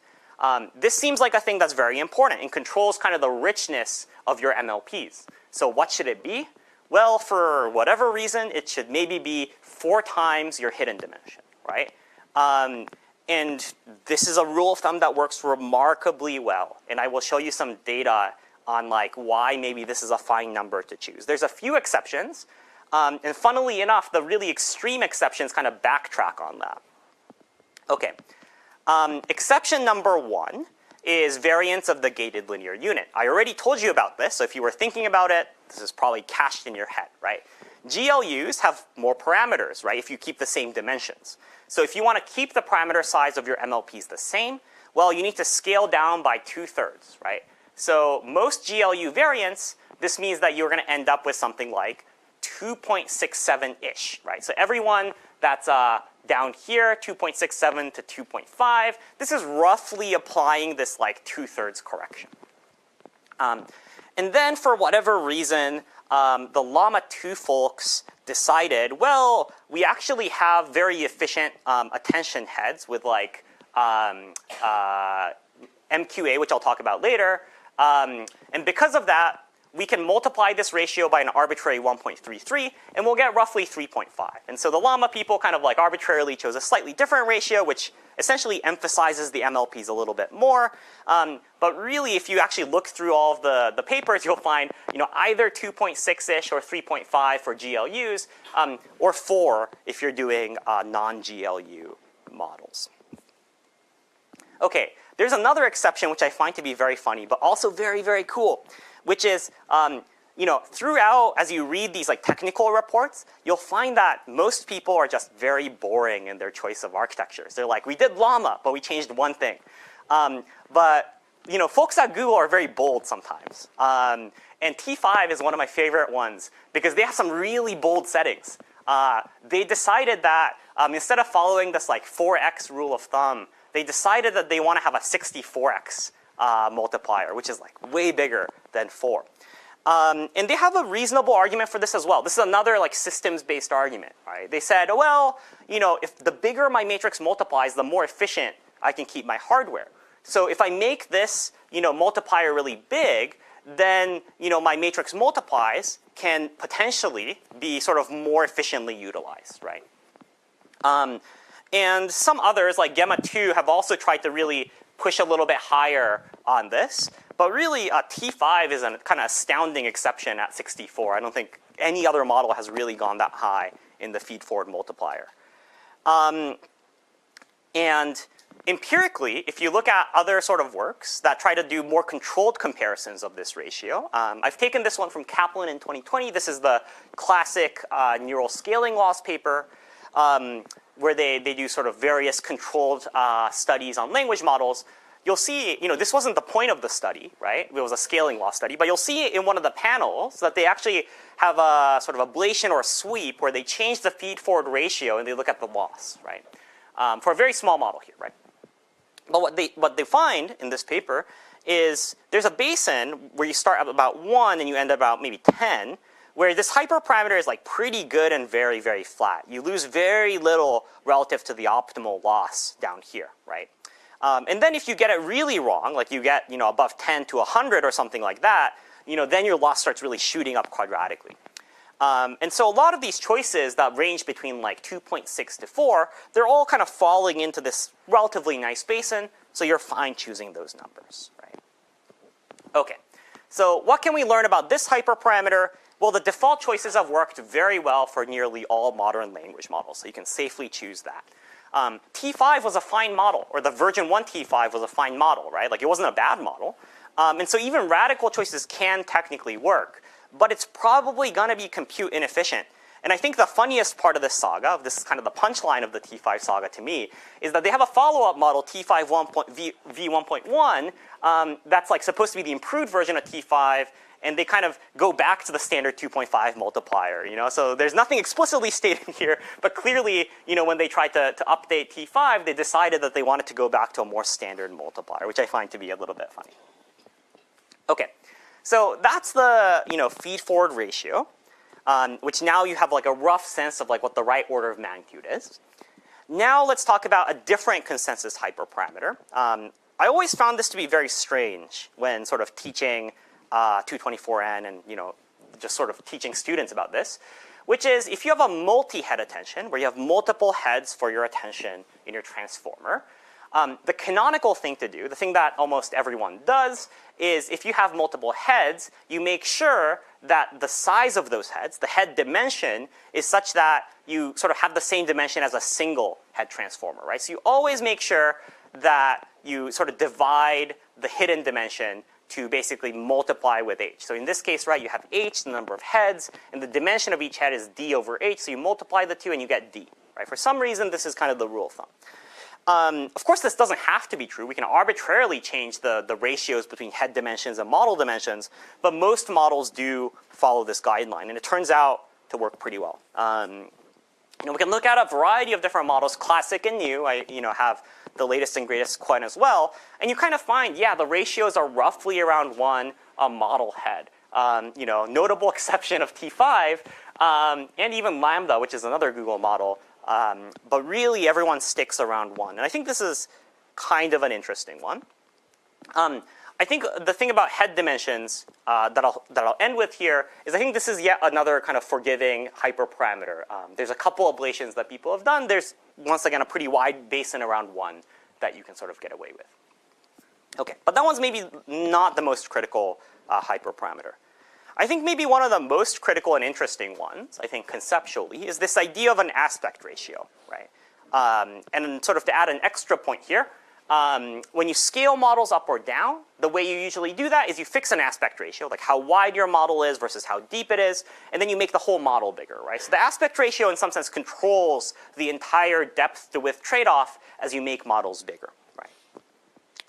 This seems like a thing that's very important and controls kind of the richness of your MLPs. So what should it be? Well, for whatever reason, it should maybe be 4 times your hidden dimension, right? And this is a rule of thumb that works remarkably well. And I will show you some data on like why maybe this is a fine number to choose. There's a few exceptions. And funnily enough, the really extreme exceptions kind of backtrack on that. Okay. Exception number 1 is variance of the gated linear unit. I already told you about this, so if you were thinking about it, this is probably cached in your head, right? GLUs have more parameters, right, if you keep the same dimensions. So if you want to keep the parameter size of your MLPs the same, well, you need to scale down by 2/3, right? So most GLU variance, this means that you're going to end up with something like 2.67-ish, right? So everyone that's down here, 2.67 to 2.5, this is roughly applying this like 2/3 correction. And then for whatever reason, the Llama 2 folks decided, well, we actually have very efficient attention heads with like MQA, which I'll talk about later. And because of that, we can multiply this ratio by an arbitrary 1.33, and we'll get roughly 3.5. And so the Llama people kind of like arbitrarily chose a slightly different ratio, which essentially emphasizes the MLPs a little bit more. But really, if you actually look through all of the papers, you'll find either 2.6-ish or 3.5 for GLUs, or 4 if you're doing non-GLU models. Okay, there's another exception which I find to be very funny, but also very, very cool, which is, throughout, as you read these like technical reports, you'll find that most people are just very boring in their choice of architectures. They're like, we did Llama, but we changed one thing. But folks at Google are very bold sometimes. And T5 is one of my favorite ones because they have some really bold settings. They decided that instead of following this like 4x rule of thumb, they decided that they want to have a 64x multiplier, which is like way bigger than 4. And they have a reasonable argument for this as well. This is another like systems-based argument, right? They said, well, if the bigger my matrix multiplies, the more efficient I can keep my hardware. So if I make this, multiplier really big, then, my matrix multiplies can potentially be sort of more efficiently utilized, right? And some others, like Gemma 2, have also tried to really push a little bit higher on this. But really, T5 is a kind of astounding exception at 64. I don't think any other model has really gone that high in the feed-forward multiplier. And empirically, if you look at other sort of works that try to do more controlled comparisons of this ratio, I've taken this one from Kaplan in 2020. This is the classic neural scaling loss paper, where they do sort of various controlled studies on language models. You'll see, this wasn't the point of the study, right? It was a scaling loss study. But you'll see in one of the panels that they actually have a sort of ablation or sweep where they change the feed-forward ratio and they look at the loss, right? For a very small model here, right? But what they find in this paper is there's a basin where you start at about 1 and you end at about maybe 10, where this hyperparameter is like pretty good and very, very flat. You lose very little relative to the optimal loss down here, right? And then if you get it really wrong, like you get above 10 to 100 or something like that, then your loss starts really shooting up quadratically. And so a lot of these choices that range between like 2.6 to 4, they're all kind of falling into this relatively nice basin, so you're fine choosing those numbers, right? Okay, so what can we learn about this hyperparameter? Well, the default choices have worked very well for nearly all modern language models, so you can safely choose that. T5 was a fine model, or the version 1 T5 was a fine model, right? Like it wasn't a bad model. And so even radical choices can technically work, but it's probably going to be compute inefficient. And I think the funniest part of this saga, this is kind of the punchline of the T5 saga to me, is that they have a follow-up model, T5 v1.1, that's like supposed to be the improved version of T5, and they kind of go back to the standard 2.5 multiplier, So there's nothing explicitly stated here, but clearly, when they tried to update T5, they decided that they wanted to go back to a more standard multiplier, which I find to be a little bit funny. Okay, so that's the feed-forward ratio. which now you have like a rough sense of like what the right order of magnitude is. Now let's talk about a different consensus hyperparameter. I always found this to be very strange when sort of teaching 224N and just sort of teaching students about this, which is if you have a multi-head attention, where you have multiple heads for your attention in your transformer, the canonical thing to do, the thing that almost everyone does, is if you have multiple heads, you make sure that the size of those heads, the head dimension, is such that you sort of have the same dimension as a single head transformer, right? So you always make sure that you sort of divide the hidden dimension to basically multiply with h. So in this case, right, you have h, the number of heads, and the dimension of each head is d over h, so you multiply the two and you get d, right? For some reason, this is kind of the rule of thumb. Of course, this doesn't have to be true. We can arbitrarily change the ratios between head dimensions and model dimensions, but most models do follow this guideline, and it turns out to work pretty well. We can look at a variety of different models, classic and new. I have the latest and greatest coin as well, and you kind of find, yeah, the ratios are roughly around 1 a model head. Notable exception of T5, and even Lambda, which is another Google model, but really everyone sticks around 1. And I think this is kind of an interesting one. I think the thing about head dimensions that I'll end with here is I think this is yet another kind of forgiving hyperparameter. There's a couple ablations that people have done. There's, once again, a pretty wide basin around 1 that you can sort of get away with. Okay, but that one's maybe not the most critical hyperparameter. I think maybe one of the most critical and interesting ones, I think conceptually, is this idea of an aspect ratio, right? And sort of to add an extra point here, when you scale models up or down, the way you usually do that is you fix an aspect ratio, like how wide your model is versus how deep it is, and then you make the whole model bigger, right? So the aspect ratio in some sense controls the entire depth to width trade-off as you make models bigger, right?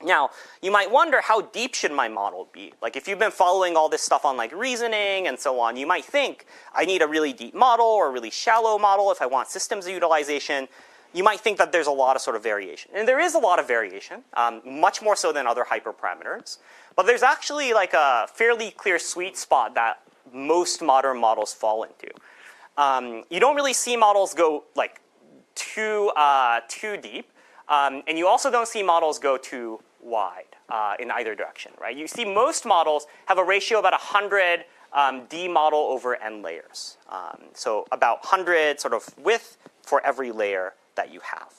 Now, you might wonder, how deep should my model be? Like if you've been following all this stuff on like reasoning and so on, you might think, I need a really deep model or a really shallow model if I want systems utilization. You might think that there's a lot of sort of variation. And there is a lot of variation, much more so than other hyperparameters. But there's actually like a fairly clear sweet spot that most modern models fall into. You don't really see models go like too deep. And you also don't see models go too wide in either direction, right? You see most models have a ratio about 100 D model over N layers. So about 100 sort of width for every layer that you have.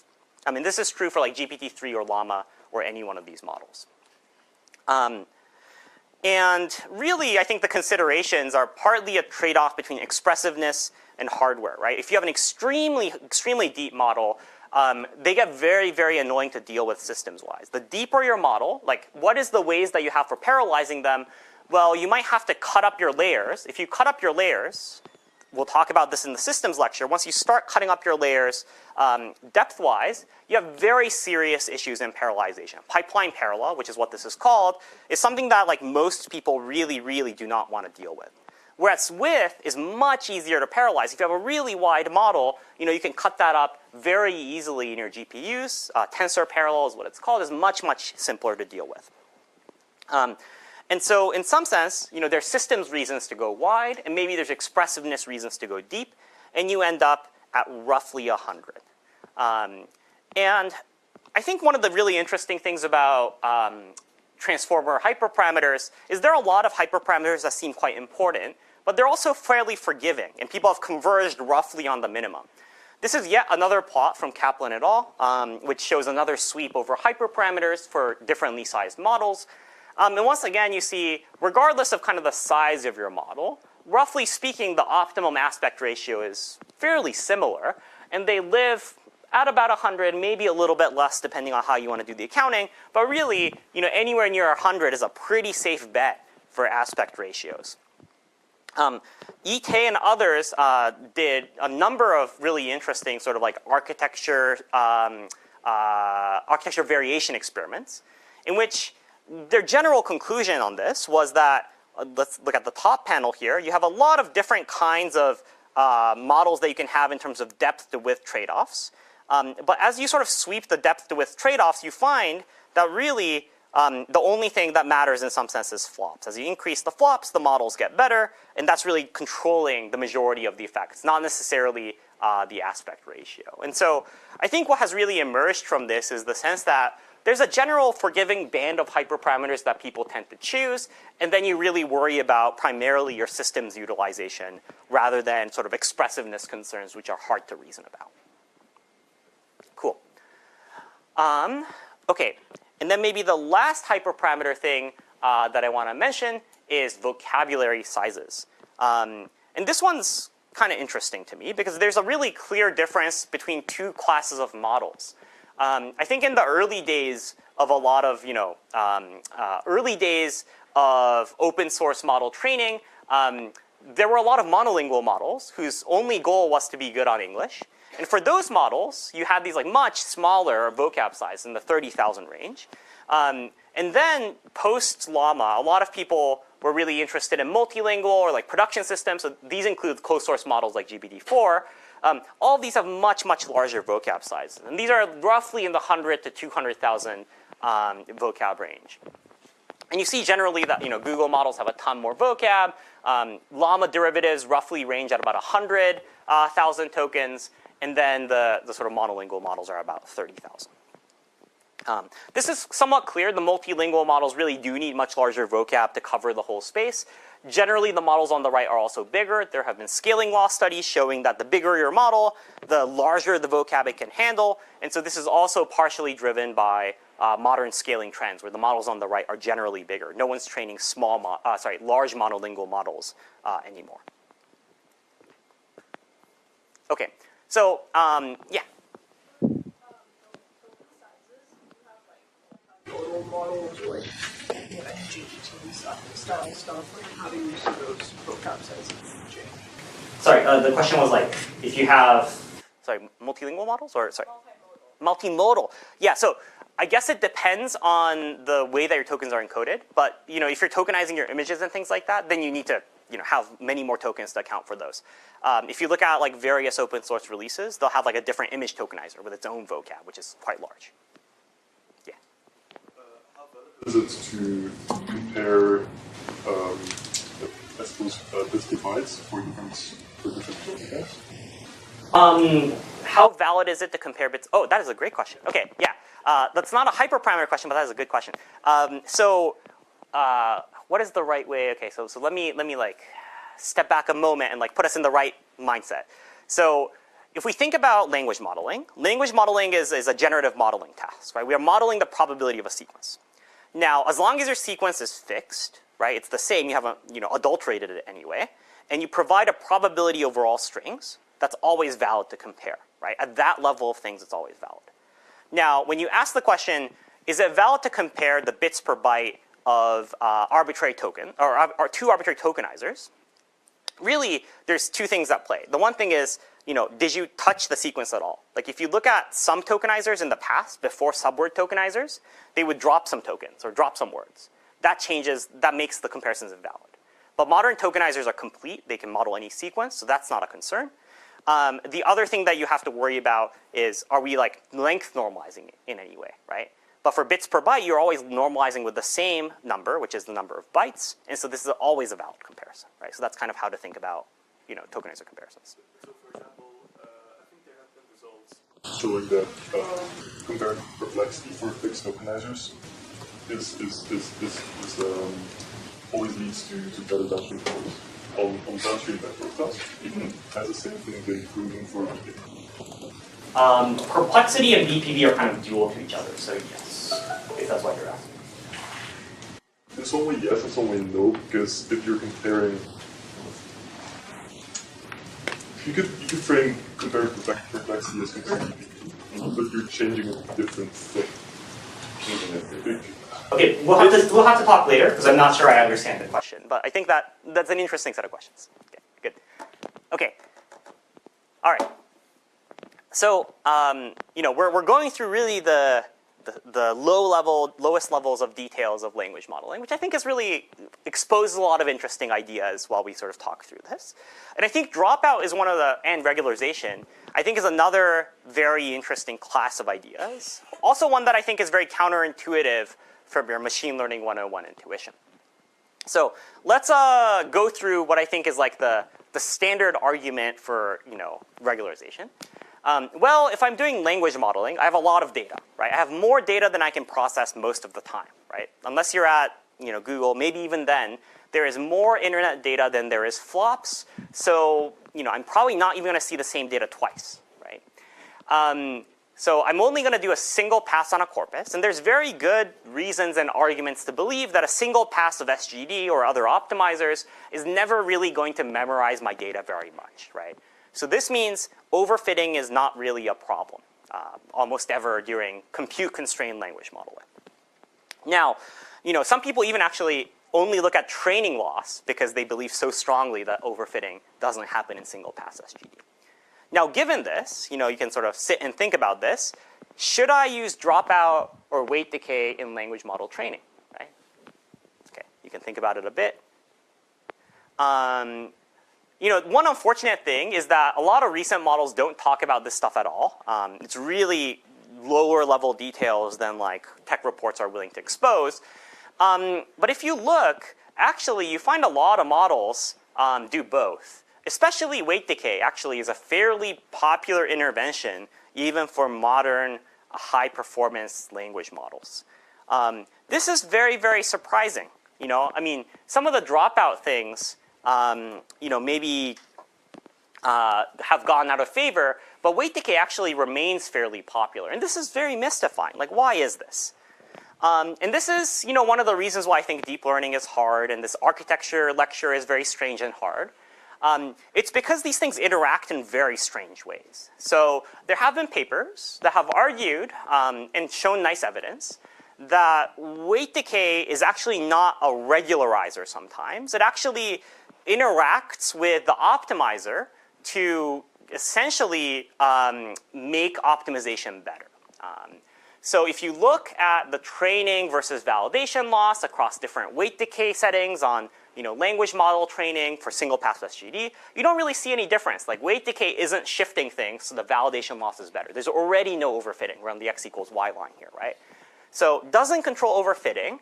I mean, this is true for like GPT-3 or Llama or any one of these models. And really, I think the considerations are partly a trade-off between expressiveness and hardware, right? If you have an extremely deep model, they get very, very annoying to deal with systems-wise. The deeper your model, like what is the ways that you have for parallelizing them? Well, you might have to cut up your layers. If you cut up your layers, we'll talk about this in the systems lecture. Once you start cutting up your layers depth-wise, you have very serious issues in parallelization. Pipeline parallel, which is what this is called, is something that like most people really, really do not want to deal with. Whereas width is much easier to parallelize. If you have a really wide model, you can cut that up very easily in your GPUs. Tensor parallel is what it's called. Is much, much simpler to deal with. And so in some sense, there's systems reasons to go wide, and maybe there's expressiveness reasons to go deep, and you end up at roughly 100. And I think one of the really interesting things about transformer hyperparameters is there are a lot of hyperparameters that seem quite important, but they're also fairly forgiving, and people have converged roughly on the minimum. This is yet another plot from Kaplan et al., which shows another sweep over hyperparameters for differently sized models. And once again, you see, regardless of kind of the size of your model, roughly speaking, the optimum aspect ratio is fairly similar, and they live at about 100, maybe a little bit less depending on how you want to do the accounting. But really, anywhere near 100 is a pretty safe bet for aspect ratios. Ite and others did a number of really interesting sort of like architecture variation experiments in which their general conclusion on this was that, let's look at the top panel here, you have a lot of different kinds of models that you can have in terms of depth to width trade-offs. But as you sort of sweep the depth to width trade-offs, you find that really the only thing that matters in some sense is flops. As you increase the flops, the models get better, and that's really controlling the majority of the effects, not necessarily the aspect ratio. And so I think what has really emerged from this is the sense that there's a general forgiving band of hyperparameters that people tend to choose, and then you really worry about primarily your system's utilization rather than sort of expressiveness concerns, which are hard to reason about. Cool. Okay, and then maybe the last hyperparameter thing that I want to mention is vocabulary sizes. And this one's kind of interesting to me because there's a really clear difference between two classes of models. I think in the early days of a lot of, early days of open source model training, there were a lot of monolingual models whose only goal was to be good on English. And for those models, you had these like much smaller vocab size in the 30,000 range. And then post-Llama, a lot of people were really interested in multilingual or like production systems. So these include closed source models like GPT-4. All of these have much, much larger vocab sizes. And these are roughly in the 100 to 200,000 vocab range. And you see generally that Google models have a ton more vocab. Llama derivatives roughly range at about 100,000 tokens. And then the sort of monolingual models are about 30,000. This is somewhat clear. The multilingual models really do need much larger vocab to cover the whole space. Generally, the models on the right are also bigger. There have been scaling law studies showing that the bigger your model, the larger the vocab it can handle. And so this is also partially driven by modern scaling trends, where the models on the right are generally bigger. No one's training large monolingual models anymore. Okay, so yeah. Total models like GPT style stuff, like how do you see those vocab sizes change? Sorry, the question was like, if you have, multilingual models or multimodal. Yeah, so I guess it depends on the way that your tokens are encoded. But if you're tokenizing your images and things like that, then you need to have many more tokens to account for those. If you look at like various open source releases, they'll have like a different image tokenizer with its own vocab, which is quite large. Is it to compare, I suppose, bits to bytes for different tokens? How valid is it to compare bits? Oh, that is a great question. Okay, yeah. That's not a hyperparameter question, but that is a good question. What is the right way? Okay, so let me like step back a moment and like put us in the right mindset. So if we think about language modeling is a generative modeling task, right? We are modeling the probability of a sequence. Now, as long as your sequence is fixed, right, it's the same, you haven't adulterated it anyway, and you provide a probability over all strings, that's always valid to compare, right? At that level of things, it's always valid. Now, when you ask the question, is it valid to compare the bits per byte of arbitrary token, or two arbitrary tokenizers? Really, there's two things at play. The one thing is, did you touch the sequence at all? Like if you look at some tokenizers in the past, before subword tokenizers, they would drop some tokens or drop some words. That makes the comparisons invalid. But modern tokenizers are complete. They can model any sequence, so that's not a concern. The other thing that you have to worry about is, are we like length normalizing in any way, right? But for bits per byte, you're always normalizing with the same number, which is the number of bytes. And so this is always a valid comparison, right? So that's kind of how to think about tokenizer comparisons. So for example, I think there have been results showing that comparing perplexity for fixed tokenizers always leads to better downstream performance on downstream network tasks. Even has the same thing been proven for BPV? Perplexity and BPV are kind of dual to each other, so yes, if that's what you're asking. It's only yes, it's only no, because if you're comparing, you could frame comparing perplexity as comparing to BPV, but you're changing a different thing. Okay, we'll have to talk later because I'm not sure I understand the question, but I think that's an interesting set of questions. Okay, good. Okay, all right. So we're going through really the lowest levels of details of language modeling, which I think is really exposes a lot of interesting ideas while we sort of talk through this. And I think dropout is and regularization, I think is another very interesting class of ideas. Also one that I think is very counterintuitive from your machine learning 101 intuition. So let's go through what I think is like the standard argument for regularization. Well, if I'm doing language modeling, I have a lot of data, right? I have more data than I can process most of the time, right? Unless you're at Google, maybe even then, there is more internet data than there is flops. So I'm probably not even going to see the same data twice, right? So I'm only going to do a single pass on a corpus. And there's very good reasons and arguments to believe that a single pass of SGD or other optimizers is never really going to memorize my data very much, right? So this means overfitting is not really a problem almost ever during compute-constrained language modeling. Now, some people even actually only look at training loss because they believe so strongly that overfitting doesn't happen in single pass SGD. Now, given this, you can sort of sit and think about this. Should I use dropout or weight decay in language model training, right? Okay, you can think about it a bit. One unfortunate thing is that a lot of recent models don't talk about this stuff at all. It's really lower level details than like tech reports are willing to expose. But if you look, actually, you find a lot of models do both. Especially weight decay actually is a fairly popular intervention even for modern high-performance language models. This is very, very surprising. I mean, some of the dropout things, maybe have gone out of favor, but weight decay actually remains fairly popular. And this is very mystifying. Like, why is this? And this is, one of the reasons why I think deep learning is hard and this architecture lecture is very strange and hard. It's because these things interact in very strange ways. So there have been papers that have argued and shown nice evidence that weight decay is actually not a regularizer sometimes. It actually interacts with the optimizer to essentially make optimization better. So if you look at the training versus validation loss across different weight decay settings on language model training for single pass SGD, you don't really see any difference. Like weight decay isn't shifting things, so the validation loss is better. There's already no overfitting. We're on the x equals y line here, right? So doesn't control overfitting,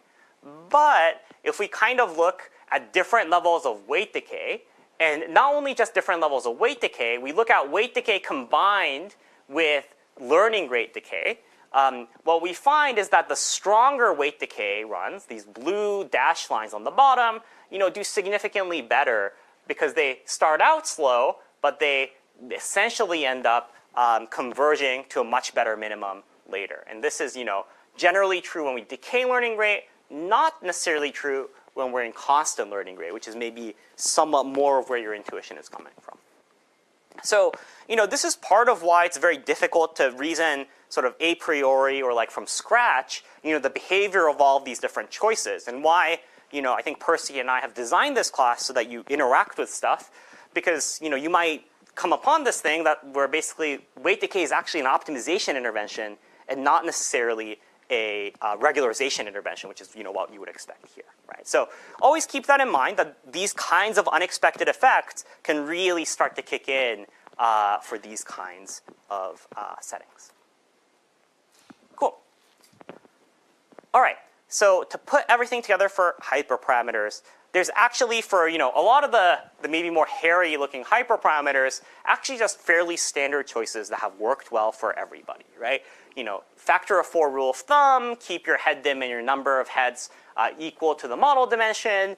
but if we kind of look at different levels of weight decay, and not only just different levels of weight decay, we look at weight decay combined with learning rate decay, what we find is that the stronger weight decay runs, these blue dashed lines on the bottom, do significantly better because they start out slow, but they essentially end up converging to a much better minimum later. And this is, generally true when we decay learning rate, not necessarily true when we're in constant learning rate, which is maybe somewhat more of where your intuition is coming from. So, this is part of why it's very difficult to reason sort of a priori or like from scratch, the behavior of all of these different choices, and why, I think Percy and I have designed this class so that you interact with stuff, because, you might come upon this thing where basically weight decay is actually an optimization intervention and not necessarily a regularization intervention, which is, what you would expect here, right? So always keep that in mind, that these kinds of unexpected effects can really start to kick in for these kinds of settings. Cool. All right. So to put everything together for hyperparameters, there's actually for a lot of the maybe more hairy looking hyperparameters, actually just fairly standard choices that have worked well for everybody, right? Factor of 4 rule of thumb, keep your head dim and your number of heads equal to the model dimension,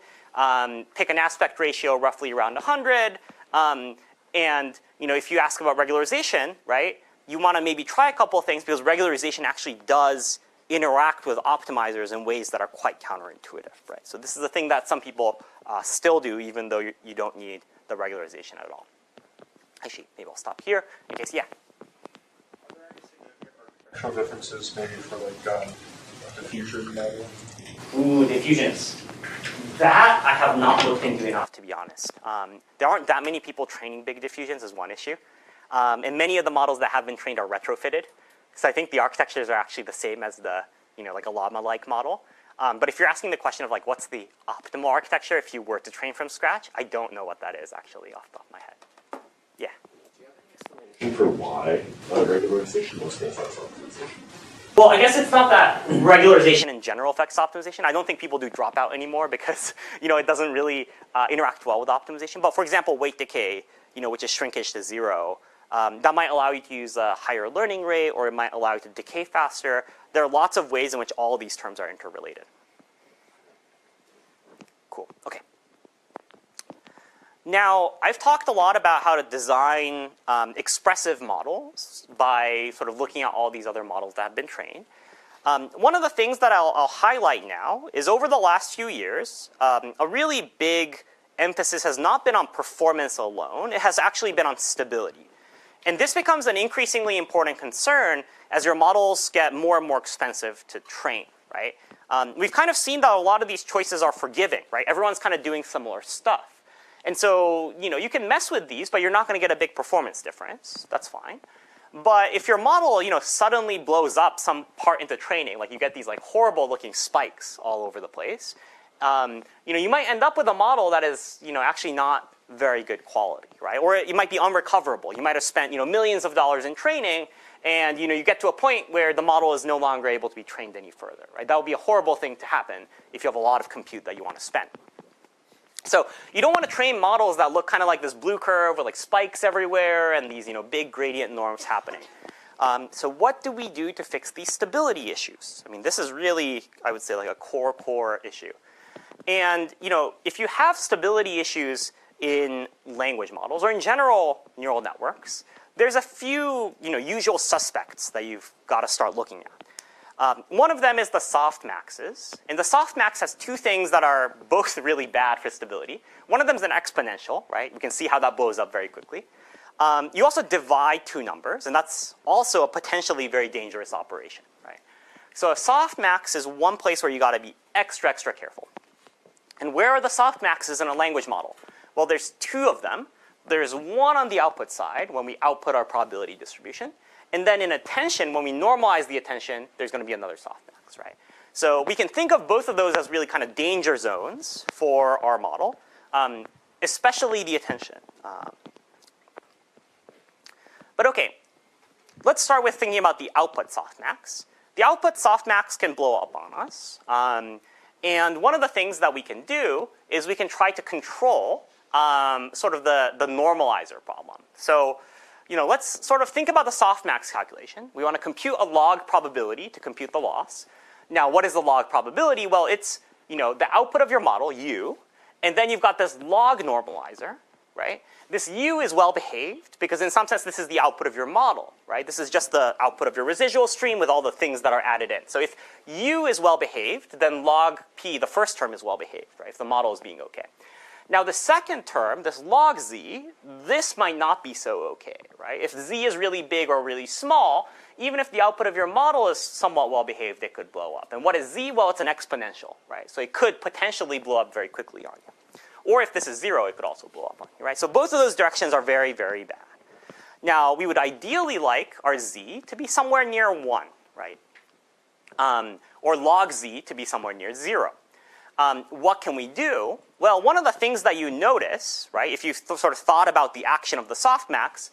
pick an aspect ratio roughly around 100, and if you ask about regularization, right, you want to maybe try a couple of things because regularization actually does interact with optimizers in ways that are quite counterintuitive, right? So this is a thing that some people still do, even though you don't need the regularization at all. Actually, maybe I'll stop here in case, yeah. Are there any significant architectural differences maybe for like diffusion modeling? Ooh, diffusions. That I have not looked into enough, to be honest. There aren't that many people training big diffusions is one issue. And many of the models that have been trained are retrofitted. So I think the architectures are actually the same as the, like a llama-like model. But if you're asking the question of like, what's the optimal architecture if you were to train from scratch, I don't know what that is actually off the top of my head. Yeah. Do you have any explanation for why regularization mostly has optimization? Well, I guess it's not that regularization in general affects optimization. I don't think people do dropout anymore because it doesn't really interact well with optimization. But for example, weight decay, which is shrinkage to 0, that might allow you to use a higher learning rate, or it might allow you to decay faster. There are lots of ways in which all of these terms are interrelated. Cool. Okay. Now, I've talked a lot about how to design expressive models by sort of looking at all these other models that have been trained. One of the things that I'll highlight now is over the last few years, a really big emphasis has not been on performance alone. It has actually been on stability. And this becomes an increasingly important concern as your models get more and more expensive to train, right? We've kind of seen that a lot of these choices are forgiving, right? Everyone's kind of doing similar stuff. And so, you can mess with these, but you're not going to get a big performance difference. That's fine. But if your model, suddenly blows up some part into training, like you get these like horrible looking spikes all over the place, you might end up with a model that is, actually not very good quality, right? Or it might be unrecoverable. You might have spent, millions of dollars in training, and you get to a point where the model is no longer able to be trained any further, right? That would be a horrible thing to happen if you have a lot of compute that you want to spend. So you don't want to train models that look kind of like this blue curve with like spikes everywhere and these big gradient norms happening. So what do we do to fix these stability issues? I mean, this is really, I would say, like a core issue. And if you have stability issues in language models or in general neural networks, there's a few usual suspects that you've got to start looking at. One of them is the softmaxes. And the softmax has two things that are both really bad for stability. One of them is an exponential, right? We can see how that blows up very quickly. You also divide two numbers, and that's also a potentially very dangerous operation, right? So a softmax is one place where you got to be extra careful. And where are the softmaxes in a language model? Well, there's two of them. There's one on the output side when we output our probability distribution. And then in attention, when we normalize the attention, there's going to be another softmax, right? So we can think of both of those as really kind of danger zones for our model, especially the attention. But okay, let's start with thinking about the output softmax. The output softmax can blow up on us. And one of the things that we can do is we can try to control sort of the normalizer problem. So let's sort of think about the softmax calculation. We want to compute a log probability to compute the loss. Now, what is the log probability? Well, it's the output of your model, U, and then you've got this log normalizer, right? This U is well behaved because in some sense this is the output of your model, right? This is just the output of your residual stream with all the things that are added in. So if U is well behaved, then log P, the first term, is well behaved, right? If the model is being okay. Now the second term, this log z, this might not be so okay, right? If z is really big or really small, even if the output of your model is somewhat well behaved, it could blow up. And what is z? Well, it's an exponential, right? So it could potentially blow up very quickly on you. Or if this is 0, it could also blow up on you, right? So both of those directions are very bad. Now we would ideally like our z to be somewhere near 1, right? Or log z to be somewhere near 0. What can we do? Well, one of the things that you notice, right, if you sort of thought about the action of the softmax,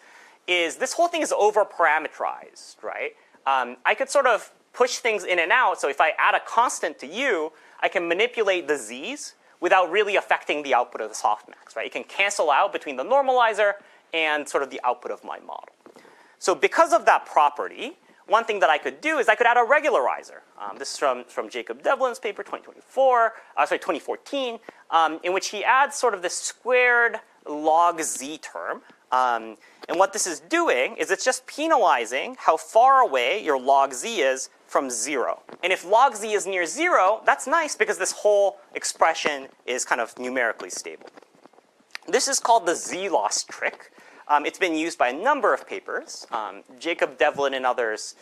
is this whole thing is over-parameterized, right? I could sort of push things in and out. So if I add a constant to u, I can manipulate the z's without really affecting the output of the softmax, right? It can cancel out between the normalizer and sort of the output of my model. So because of that property, one thing that I could do is I could add a regularizer. This is from Jacob Devlin's paper, 2014, in which he adds sort of this squared log z term. And what this is doing is it's just penalizing how far away your log z is from 0. And if log z is near 0, that's nice because this whole expression is kind of numerically stable. This is called the z-loss trick. It's been used by a number of papers. Jacob Devlin and others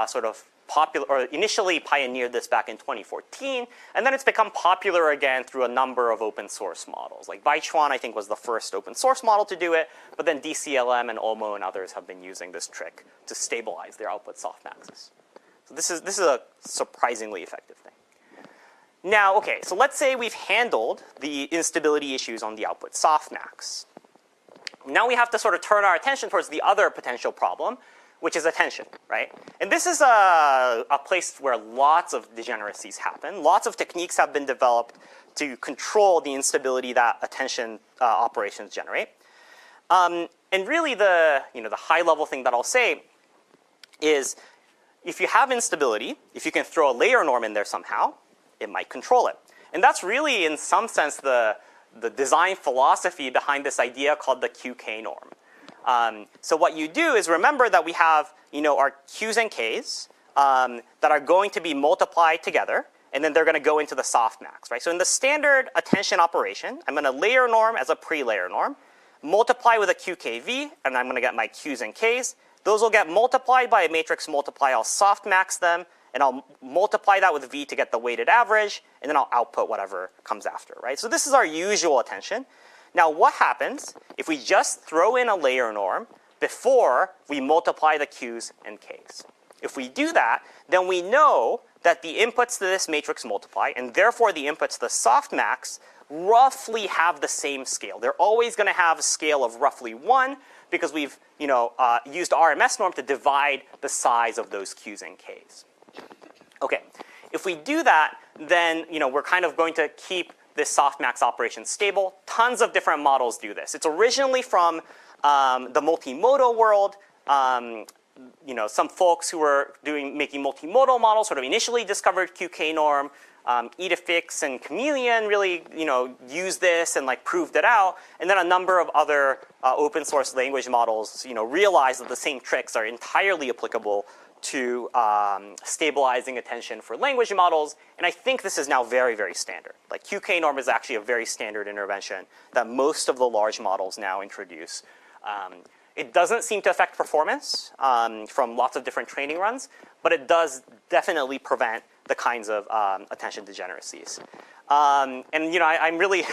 sort of initially pioneered this back in 2014, and then it's become popular again through a number of open source models. Like Baichuan, I think, was the first open source model to do it, but then DCLM and Olmo and others have been using this trick to stabilize their output softmaxes. So this is a surprisingly effective thing. Now, okay, so let's say we've handled the instability issues on the output softmax. Now we have to sort of turn our attention towards the other potential problem, which is attention, right? And this is a place where lots of degeneracies happen. Lots of techniques have been developed to control the instability that attention operations generate. And really the high level thing that I'll say is if you have instability, if you can throw a layer norm in there somehow, it might control it. And that's really, in some sense, the design philosophy behind this idea called the QK norm. So what you do is remember that we have our Q's and K's that are going to be multiplied together, and then they're going to go into the softmax, right? So in the standard attention operation, I'm going to layer norm as a pre-layer norm, multiply with a QKV, and I'm going to get my Q's and K's. Those will get multiplied by a matrix multiply. I'll softmax them, and I'll multiply that with V to get the weighted average, and then I'll output whatever comes after, right? So this is our usual attention. Now what happens if we just throw in a layer norm before we multiply the Q's and K's? If we do that, then we know that the inputs to this matrix multiply, and therefore the inputs to the softmax roughly have the same scale. They're always going to have a scale of roughly 1 because we've used RMS norm to divide the size of those Q's and K's. Okay, if we do that, then we're kind of going to keep this softmax operation stable. Tons of different models do this. It's originally from the multimodal world. Some folks who were making multimodal models sort of initially discovered QK norm. Edifix and Chameleon really used this and proved it out. And then a number of other open source language models realized that the same tricks are entirely applicable to stabilizing attention for language models. And I think this is now very, very standard. QK norm is actually a very standard intervention that most of the large models now introduce. It doesn't seem to affect performance from lots of different training runs, but it does definitely prevent the kinds of attention degeneracies. I'm really,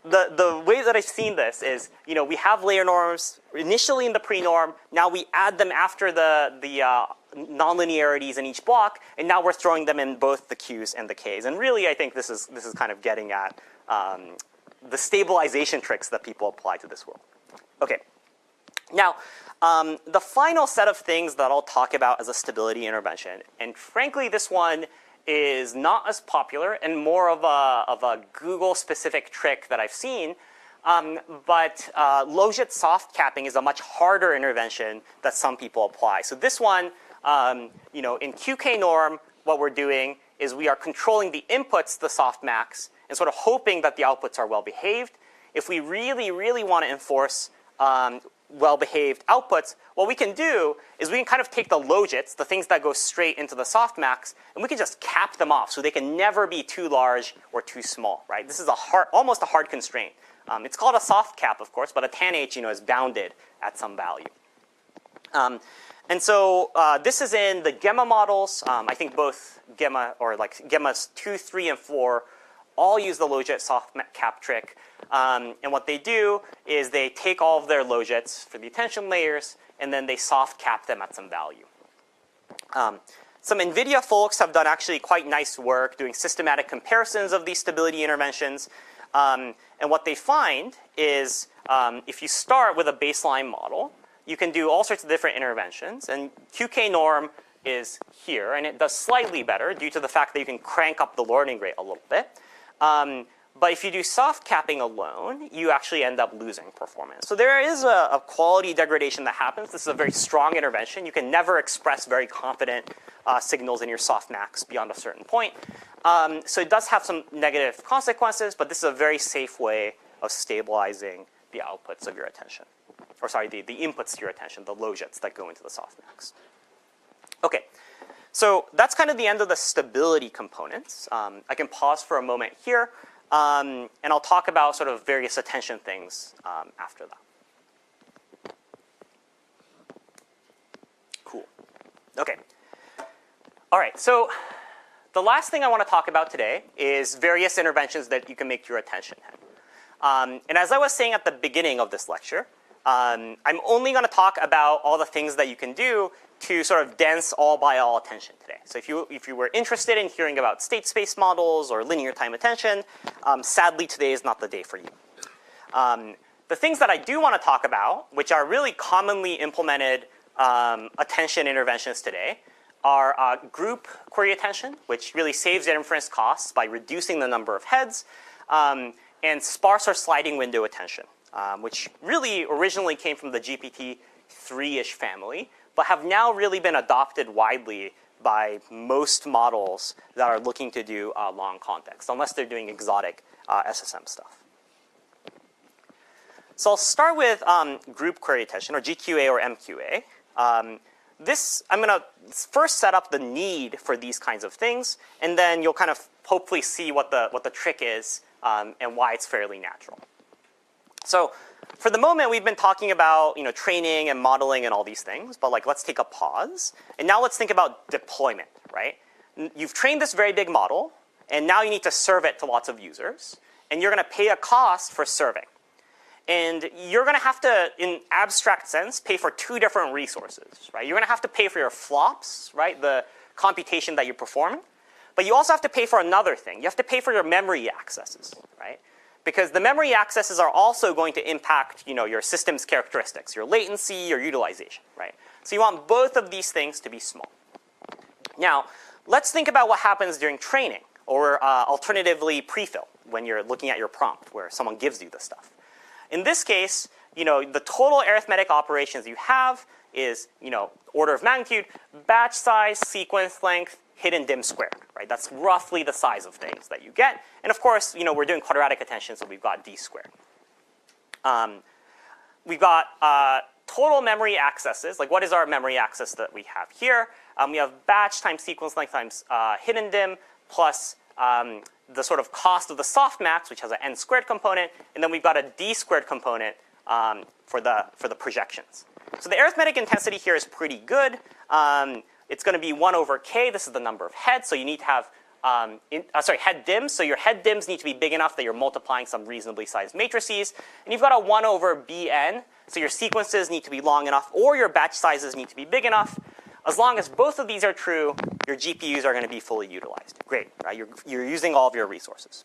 the way that I've seen this is, we have layer norms initially in the pre-norm. Now we add them after the nonlinearities in each block, and now we're throwing them in both the Q's and the K's. And really, I think this is kind of getting at the stabilization tricks that people apply to this world. Okay. Now, the final set of things that I'll talk about as a stability intervention, and frankly, this one is not as popular and more of a Google-specific trick that I've seen, but logit soft capping is a much harder intervention that some people apply. So this one, in QK norm, what we're doing is we are controlling the inputs to the softmax and sort of hoping that the outputs are well-behaved. If we really, really want to enforce well-behaved outputs, what we can do is we can kind of take the logits, the things that go straight into the softmax, and we can just cap them off so they can never be too large or too small, right? This is almost a hard constraint. It's called a soft cap, of course, but a tanh is bounded at some value. And so this is in the Gemma models. I think both Gemma, or Gemmas 2, 3, and 4 all use the logit soft cap trick. And what they do is they take all of their logits for the attention layers, and then they soft cap them at some value. Some NVIDIA folks have done actually quite nice work doing systematic comparisons of these stability interventions. And what they find is if you start with a baseline model, you can do all sorts of different interventions. And QK norm is here, and it does slightly better due to the fact that you can crank up the learning rate a little bit. But if you do soft capping alone, you actually end up losing performance. So there is a quality degradation that happens. This is a very strong intervention. You can never express very confident signals in your softmax beyond a certain point. So it does have some negative consequences, but this is a very safe way of stabilizing the outputs of your attention. Or sorry, the inputs to your attention, the logits that go into the softmax. Okay. So that's kind of the end of the stability components. I can pause for a moment here, and I'll talk about sort of various attention things after that. Cool. Okay. All right, so the last thing I want to talk about today is various interventions that you can make to your attention head. And as I was saying at the beginning of this lecture, I'm only going to talk about all the things that you can do to sort of dense all-by-all attention today. So if you were interested in hearing about state space models or linear time attention, sadly today is not the day for you. The things that I do want to talk about, which are really commonly implemented attention interventions today are group query attention, which really saves the inference costs by reducing the number of heads, and sparse or sliding window attention, which really originally came from the GPT-3-ish family, but have now really been adopted widely by most models that are looking to do long context, unless they're doing exotic SSM stuff. So I'll start with group query attention, or GQA or MQA. I'm going to first set up the need for these kinds of things, and then you'll kind of hopefully see what the trick is and why it's fairly natural. So for the moment, we've been talking about training and modeling and all these things, but let's take a pause. And now let's think about deployment, right? You've trained this very big model, and now you need to serve it to lots of users, and you're going to pay a cost for serving. And you're going to have to, in abstract sense, pay for two different resources, right? You're going to have to pay for your flops, right, the computation that you're performing, but you also have to pay for another thing. You have to pay for your memory accesses, right? Because the memory accesses are also going to impact, your system's characteristics, your latency, your utilization, right? So you want both of these things to be small. Now, let's think about what happens during training, or alternatively prefill, when you're looking at your prompt, where someone gives you the stuff. In this case, the total arithmetic operations you have is, order of magnitude, batch size, sequence length, hidden dim squared, right? That's roughly the size of things that you get. And of course, we're doing quadratic attention, so we've got d squared. We've got total memory accesses. What is our memory access that we have here? We have batch times sequence length times hidden dim plus the sort of cost of the softmax, which has an n squared component, and then we've got a d squared component for the projections. So the arithmetic intensity here is pretty good. It's going to be 1 over k. This is the number of heads, so you need to have head dims. So your head dims need to be big enough that you're multiplying some reasonably sized matrices, and you've got a 1 over bn. So your sequences need to be long enough, or your batch sizes need to be big enough. As long as both of these are true, your GPUs are going to be fully utilized. Great, right? You're using all of your resources.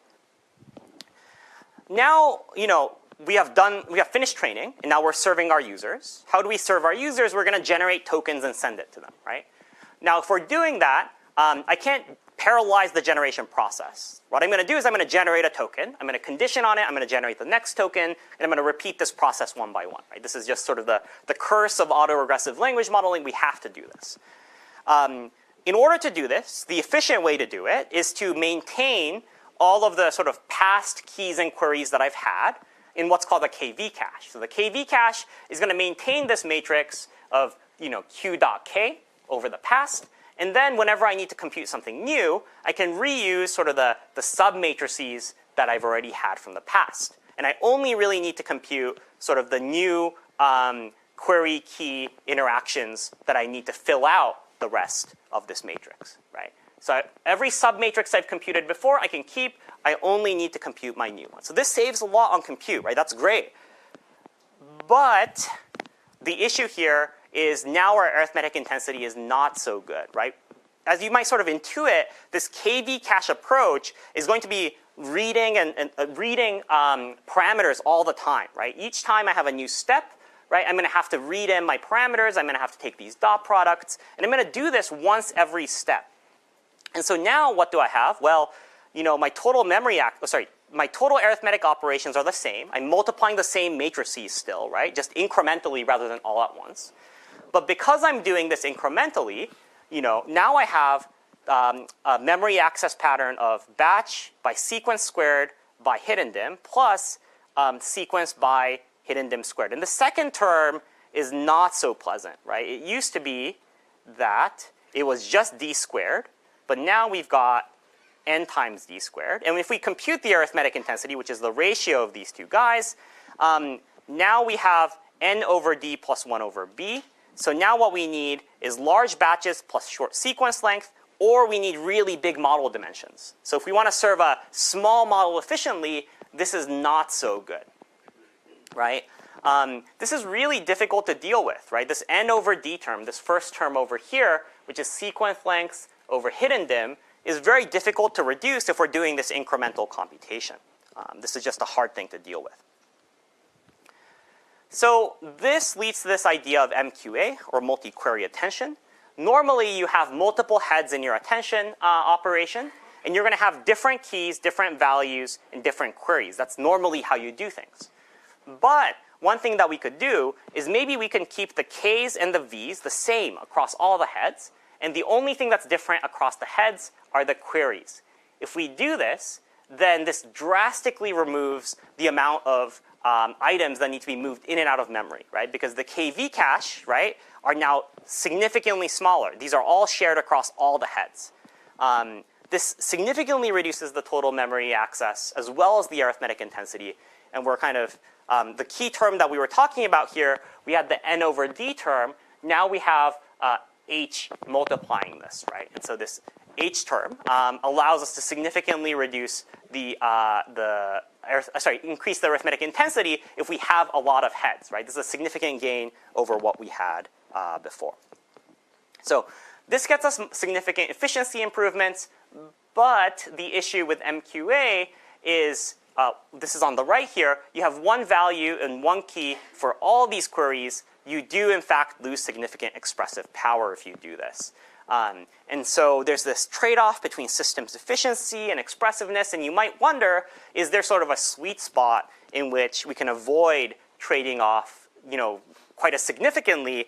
Now, we have finished training, and now we're serving our users. How do we serve our users? We're going to generate tokens and send it to them, right? Now, if we're doing that, I can't parallelize the generation process. What I'm going to do is I'm going to generate a token. I'm going to condition on it. I'm going to generate the next token, and I'm going to repeat this process one by one. Right? This is just sort of the curse of autoregressive language modeling. We have to do this. In order to do this, the efficient way to do it is to maintain all of the sort of past keys and queries that I've had in what's called a KV cache. So the KV cache is going to maintain this matrix of q.k over the past. And then whenever I need to compute something new, I can reuse sort of the sub-matrices that I've already had from the past. And I only really need to compute sort of the new query key interactions that I need to fill out the rest of this matrix, right? So every sub-matrix I've computed before, I can keep. I only need to compute my new one. So this saves a lot on compute, right? That's great. But the issue here is now our arithmetic intensity is not so good, right? As you might sort of intuit, this KV cache approach is going to be reading reading parameters all the time, right? Each time I have a new step, right, I'm going to have to read in my parameters. I'm going to have to take these dot products, and I'm going to do this once every step. And so now what do I have? Well, my total my total arithmetic operations are the same. I'm multiplying the same matrices still, right? Just incrementally rather than all at once. But because I'm doing this incrementally, now I have a memory access pattern of batch by sequence squared by hidden dim plus sequence by hidden dim squared. And the second term is not so pleasant, right? It used to be that it was just d squared, but now we've got n times d squared. And if we compute the arithmetic intensity, which is the ratio of these two guys, now we have n over d plus 1 over b. So now what we need is large batches plus short sequence length, or we need really big model dimensions. So if we want to serve a small model efficiently, this is not so good, right? This is really difficult to deal with, right? This n over d term, this first term over here, which is sequence length over hidden dim, is very difficult to reduce if we're doing this incremental computation. This is just a hard thing to deal with. So this leads to this idea of MQA, or multi-query attention. Normally, you have multiple heads in your attention operation, and you're going to have different keys, different values, and different queries. That's normally how you do things. But one thing that we could do is maybe we can keep the Ks and the Vs the same across all the heads, and the only thing that's different across the heads are the queries. If we do this, then this drastically removes the amount of items that need to be moved in and out of memory, right? Because the KV cache, right, are now significantly smaller. These are all shared across all the heads. This significantly reduces the total memory access as well as the arithmetic intensity. And we're kind of, the key term that we were talking about here, we had the N over D term. Now we have H multiplying this, right? And so this H term allows us to significantly reduce increase the arithmetic intensity if we have a lot of heads, right? This is a significant gain over what we had before. So this gets us significant efficiency improvements, but the issue with MQA is, this is on the right here, you have one value and one key for all these queries. You do, in fact, lose significant expressive power if you do this. And so there's this trade-off between systems efficiency and expressiveness, and you might wonder, is there sort of a sweet spot in which we can avoid trading off, quite a significantly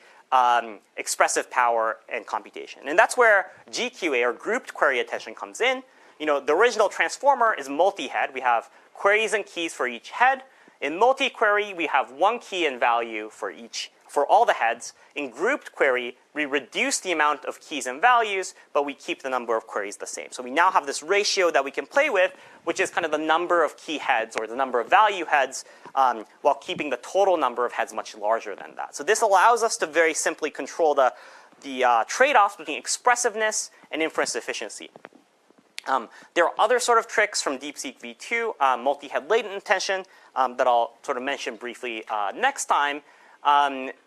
expressive power and computation? And that's where GQA, or grouped query attention, comes in. The original transformer is multi-head. We have queries and keys for each head. In multi-query, we have one key and value for all the heads. In grouped query, we reduce the amount of keys and values, but we keep the number of queries the same. So we now have this ratio that we can play with, which is kind of the number of key heads or the number of value heads, while keeping the total number of heads much larger than that. So this allows us to very simply control the trade-offs between expressiveness and inference efficiency. There are other sort of tricks from DeepSeek v2, multi-head latent attention, that I'll sort of mention briefly next time,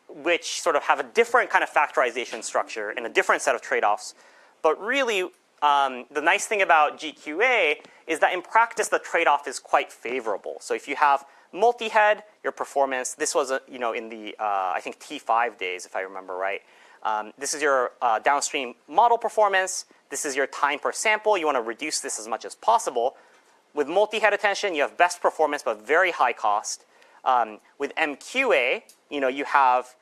which sort of have a different kind of factorization structure and a different set of trade-offs. But really, the nice thing about GQA is that in practice, the trade-off is quite favorable. So if you have multi-head, your performance, this was, in the, I think, T5 days, if I remember right. This is your downstream model performance. This is your time per sample. You want to reduce this as much as possible. With multi-head attention, you have best performance but very high cost. With MQA, you have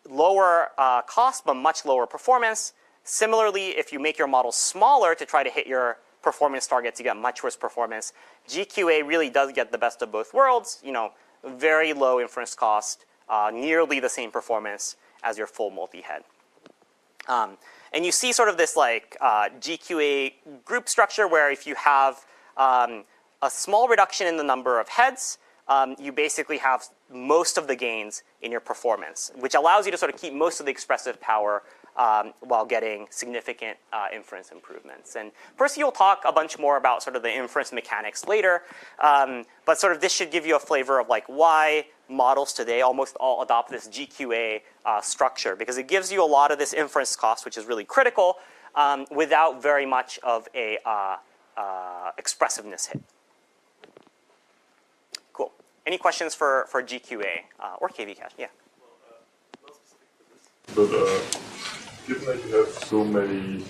lower cost but much lower performance. Similarly, if you make your model smaller to try to hit your performance targets, you get much worse performance. GQA really does get the best of both worlds. Very low inference cost, nearly the same performance as your full multi-head. And you see sort of this like GQA group structure where if you have a small reduction in the number of heads, you basically have most of the gains in your performance, which allows you to sort of keep most of the expressive power while getting significant inference improvements. And Percy will talk a bunch more about sort of the inference mechanics later, but sort of this should give you a flavor of like why models today almost all adopt this GQA structure, because it gives you a lot of this inference cost, which is really critical, without very much of a expressiveness hit. Cool. Any questions for GQA or KV cache? Yeah. But given that you have so many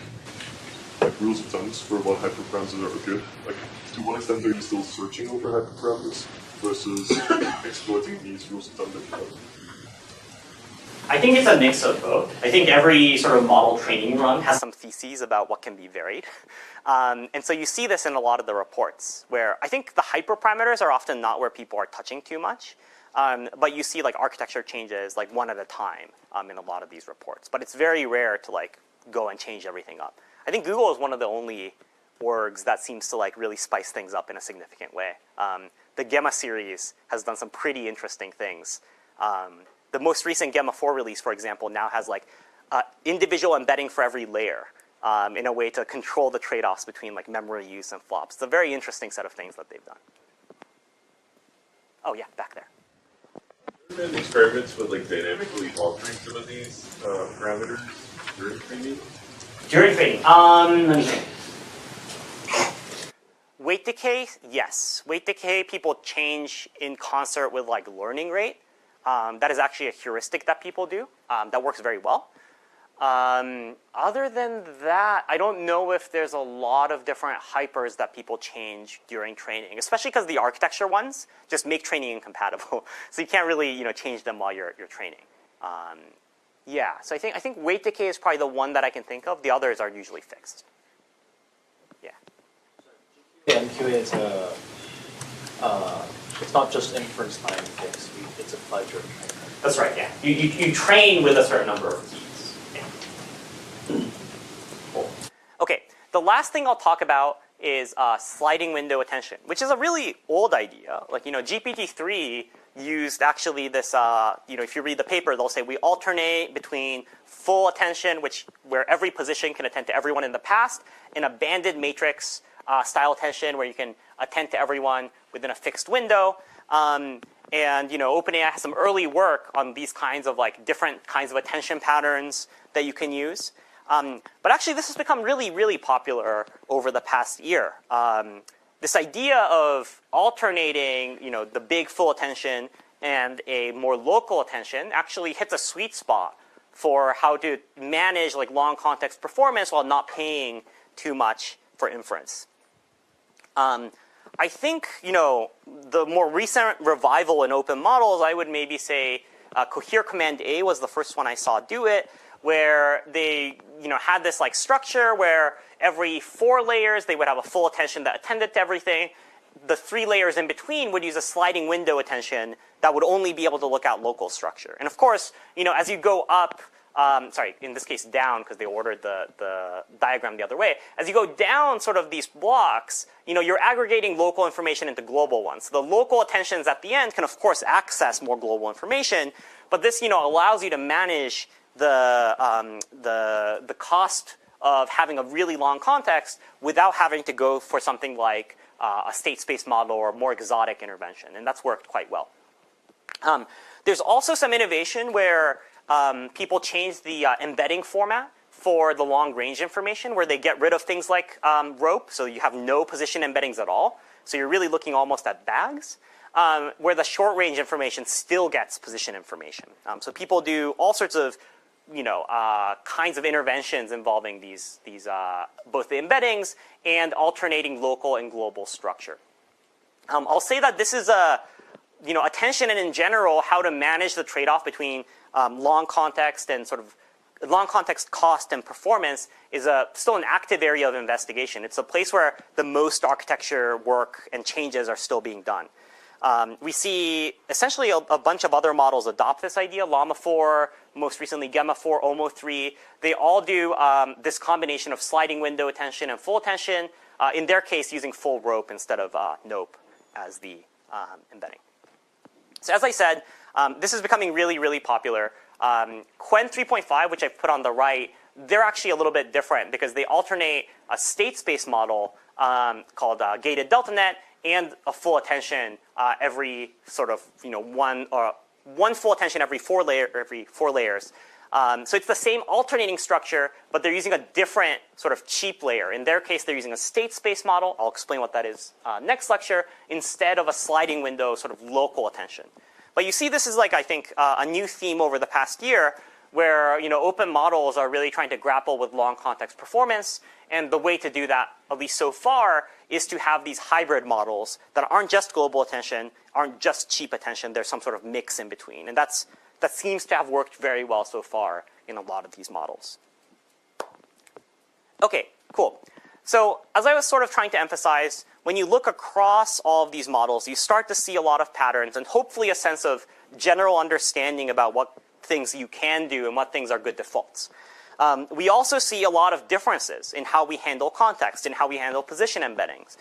rules of thumbs for what hyperparameters are good, to what extent are you still searching over hyperparameters versus exploiting these rules of thumb that you have? I think it's a mix of both. I think every sort of model training run has some theses about what can be varied. And so you see this in a lot of the reports, where I think the hyperparameters are often not where people are touching too much. But you see like architecture changes like one at a time in a lot of these reports. But it's very rare to like go and change everything up. I think Google is one of the only orgs that seems to like really spice things up in a significant way. The Gemma series has done some pretty interesting things. The most recent Gemma 4 release, for example, now has like individual embedding for every layer in a way to control the trade-offs between like memory use and flops. It's a very interesting set of things that they've done. Oh yeah, back there. Been experiments with like dynamically altering some of these parameters during training? During training, let me think. Weight decay, yes. Weight decay, people change in concert with like learning rate. That is actually a heuristic that people do that works very well. Other than that, I don't know if there's a lot of different hypers that people change during training, especially because the architecture ones just make training incompatible. So you can't really change them while you're training. Yeah, so I think weight decay is probably the one that I can think of. The others are usually fixed. Yeah. The MQA is it's not just inference time fixed, it's applied to your training. That's right, yeah. You train with a certain number of keys. Yeah. Cool. Okay, the last thing I'll talk about is sliding window attention, which is a really old idea. Like, GPT-3 used actually this, if you read the paper, they'll say we alternate between full attention, where every position can attend to everyone in the past, and a banded matrix style attention, where you can attend to everyone within a fixed window. And OpenAI has some early work on these kinds of different kinds of attention patterns that you can use. But actually, this has become really, really popular over the past year. This idea of alternating, the big full attention and a more local attention actually hits a sweet spot for how to manage long context performance while not paying too much for inference. I think, the more recent revival in open models, I would maybe say Cohere Command A was the first one I saw do it, where they, had this structure where every 4 layers they would have a full attention that attended to everything. The 3 layers in between would use a sliding window attention that would only be able to look at local structure. And of course, as you go up, in this case down, because they ordered the diagram the other way. As you go down sort of these blocks, you're aggregating local information into global ones. So the local attentions at the end can, of course, access more global information. But this, allows you to manage the cost of having a really long context without having to go for something like a state space model or more exotic intervention. And that's worked quite well. There's also some innovation where people change the embedding format for the long range information, where they get rid of things like rope, so you have no position embeddings at all. So you're really looking almost at bags, where the short range information still gets position information. So people do all sorts of kinds of interventions involving these both the embeddings and alternating local and global structure. I'll say that this is attention and in general how to manage the trade-off between long context and sort of long context cost and performance is still an active area of investigation. It's a place where the most architecture work and changes are still being done. We see essentially a bunch of other models adopt this idea. Llama 4, most recently Gemma 4, OMO 3. They all do this combination of sliding window attention and full attention, in their case using full rope instead of nope as the embedding. So as I said, this is becoming really, really popular. Qwen 3.5, which I've put on the right, they're actually a little bit different because they alternate a state space model called gated delta net and a full attention every sort of one full attention every 4 layers. So it's the same alternating structure, but they're using a different sort of cheap layer. In their case, they're using a state space model. I'll explain what that is next lecture, instead of a sliding window sort of local attention. But you see this is I think, a new theme over the past year where, open models are really trying to grapple with long context performance. And the way to do that, at least so far, is to have these hybrid models that aren't just global attention, aren't just cheap attention. There's some sort of mix in between. And that seems to have worked very well so far in a lot of these models. OK, cool. So as I was sort of trying to emphasize, when you look across all of these models, you start to see a lot of patterns and hopefully a sense of general understanding about what things you can do and what things are good defaults. We also see a lot of differences in how we handle context, in how we handle position embeddings.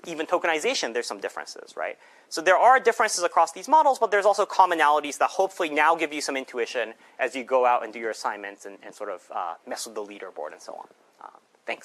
Even tokenization, there's some differences, right? So there are differences across these models, but there's also commonalities that hopefully now give you some intuition as you go out and do your assignments and sort of mess with the leaderboard and so on.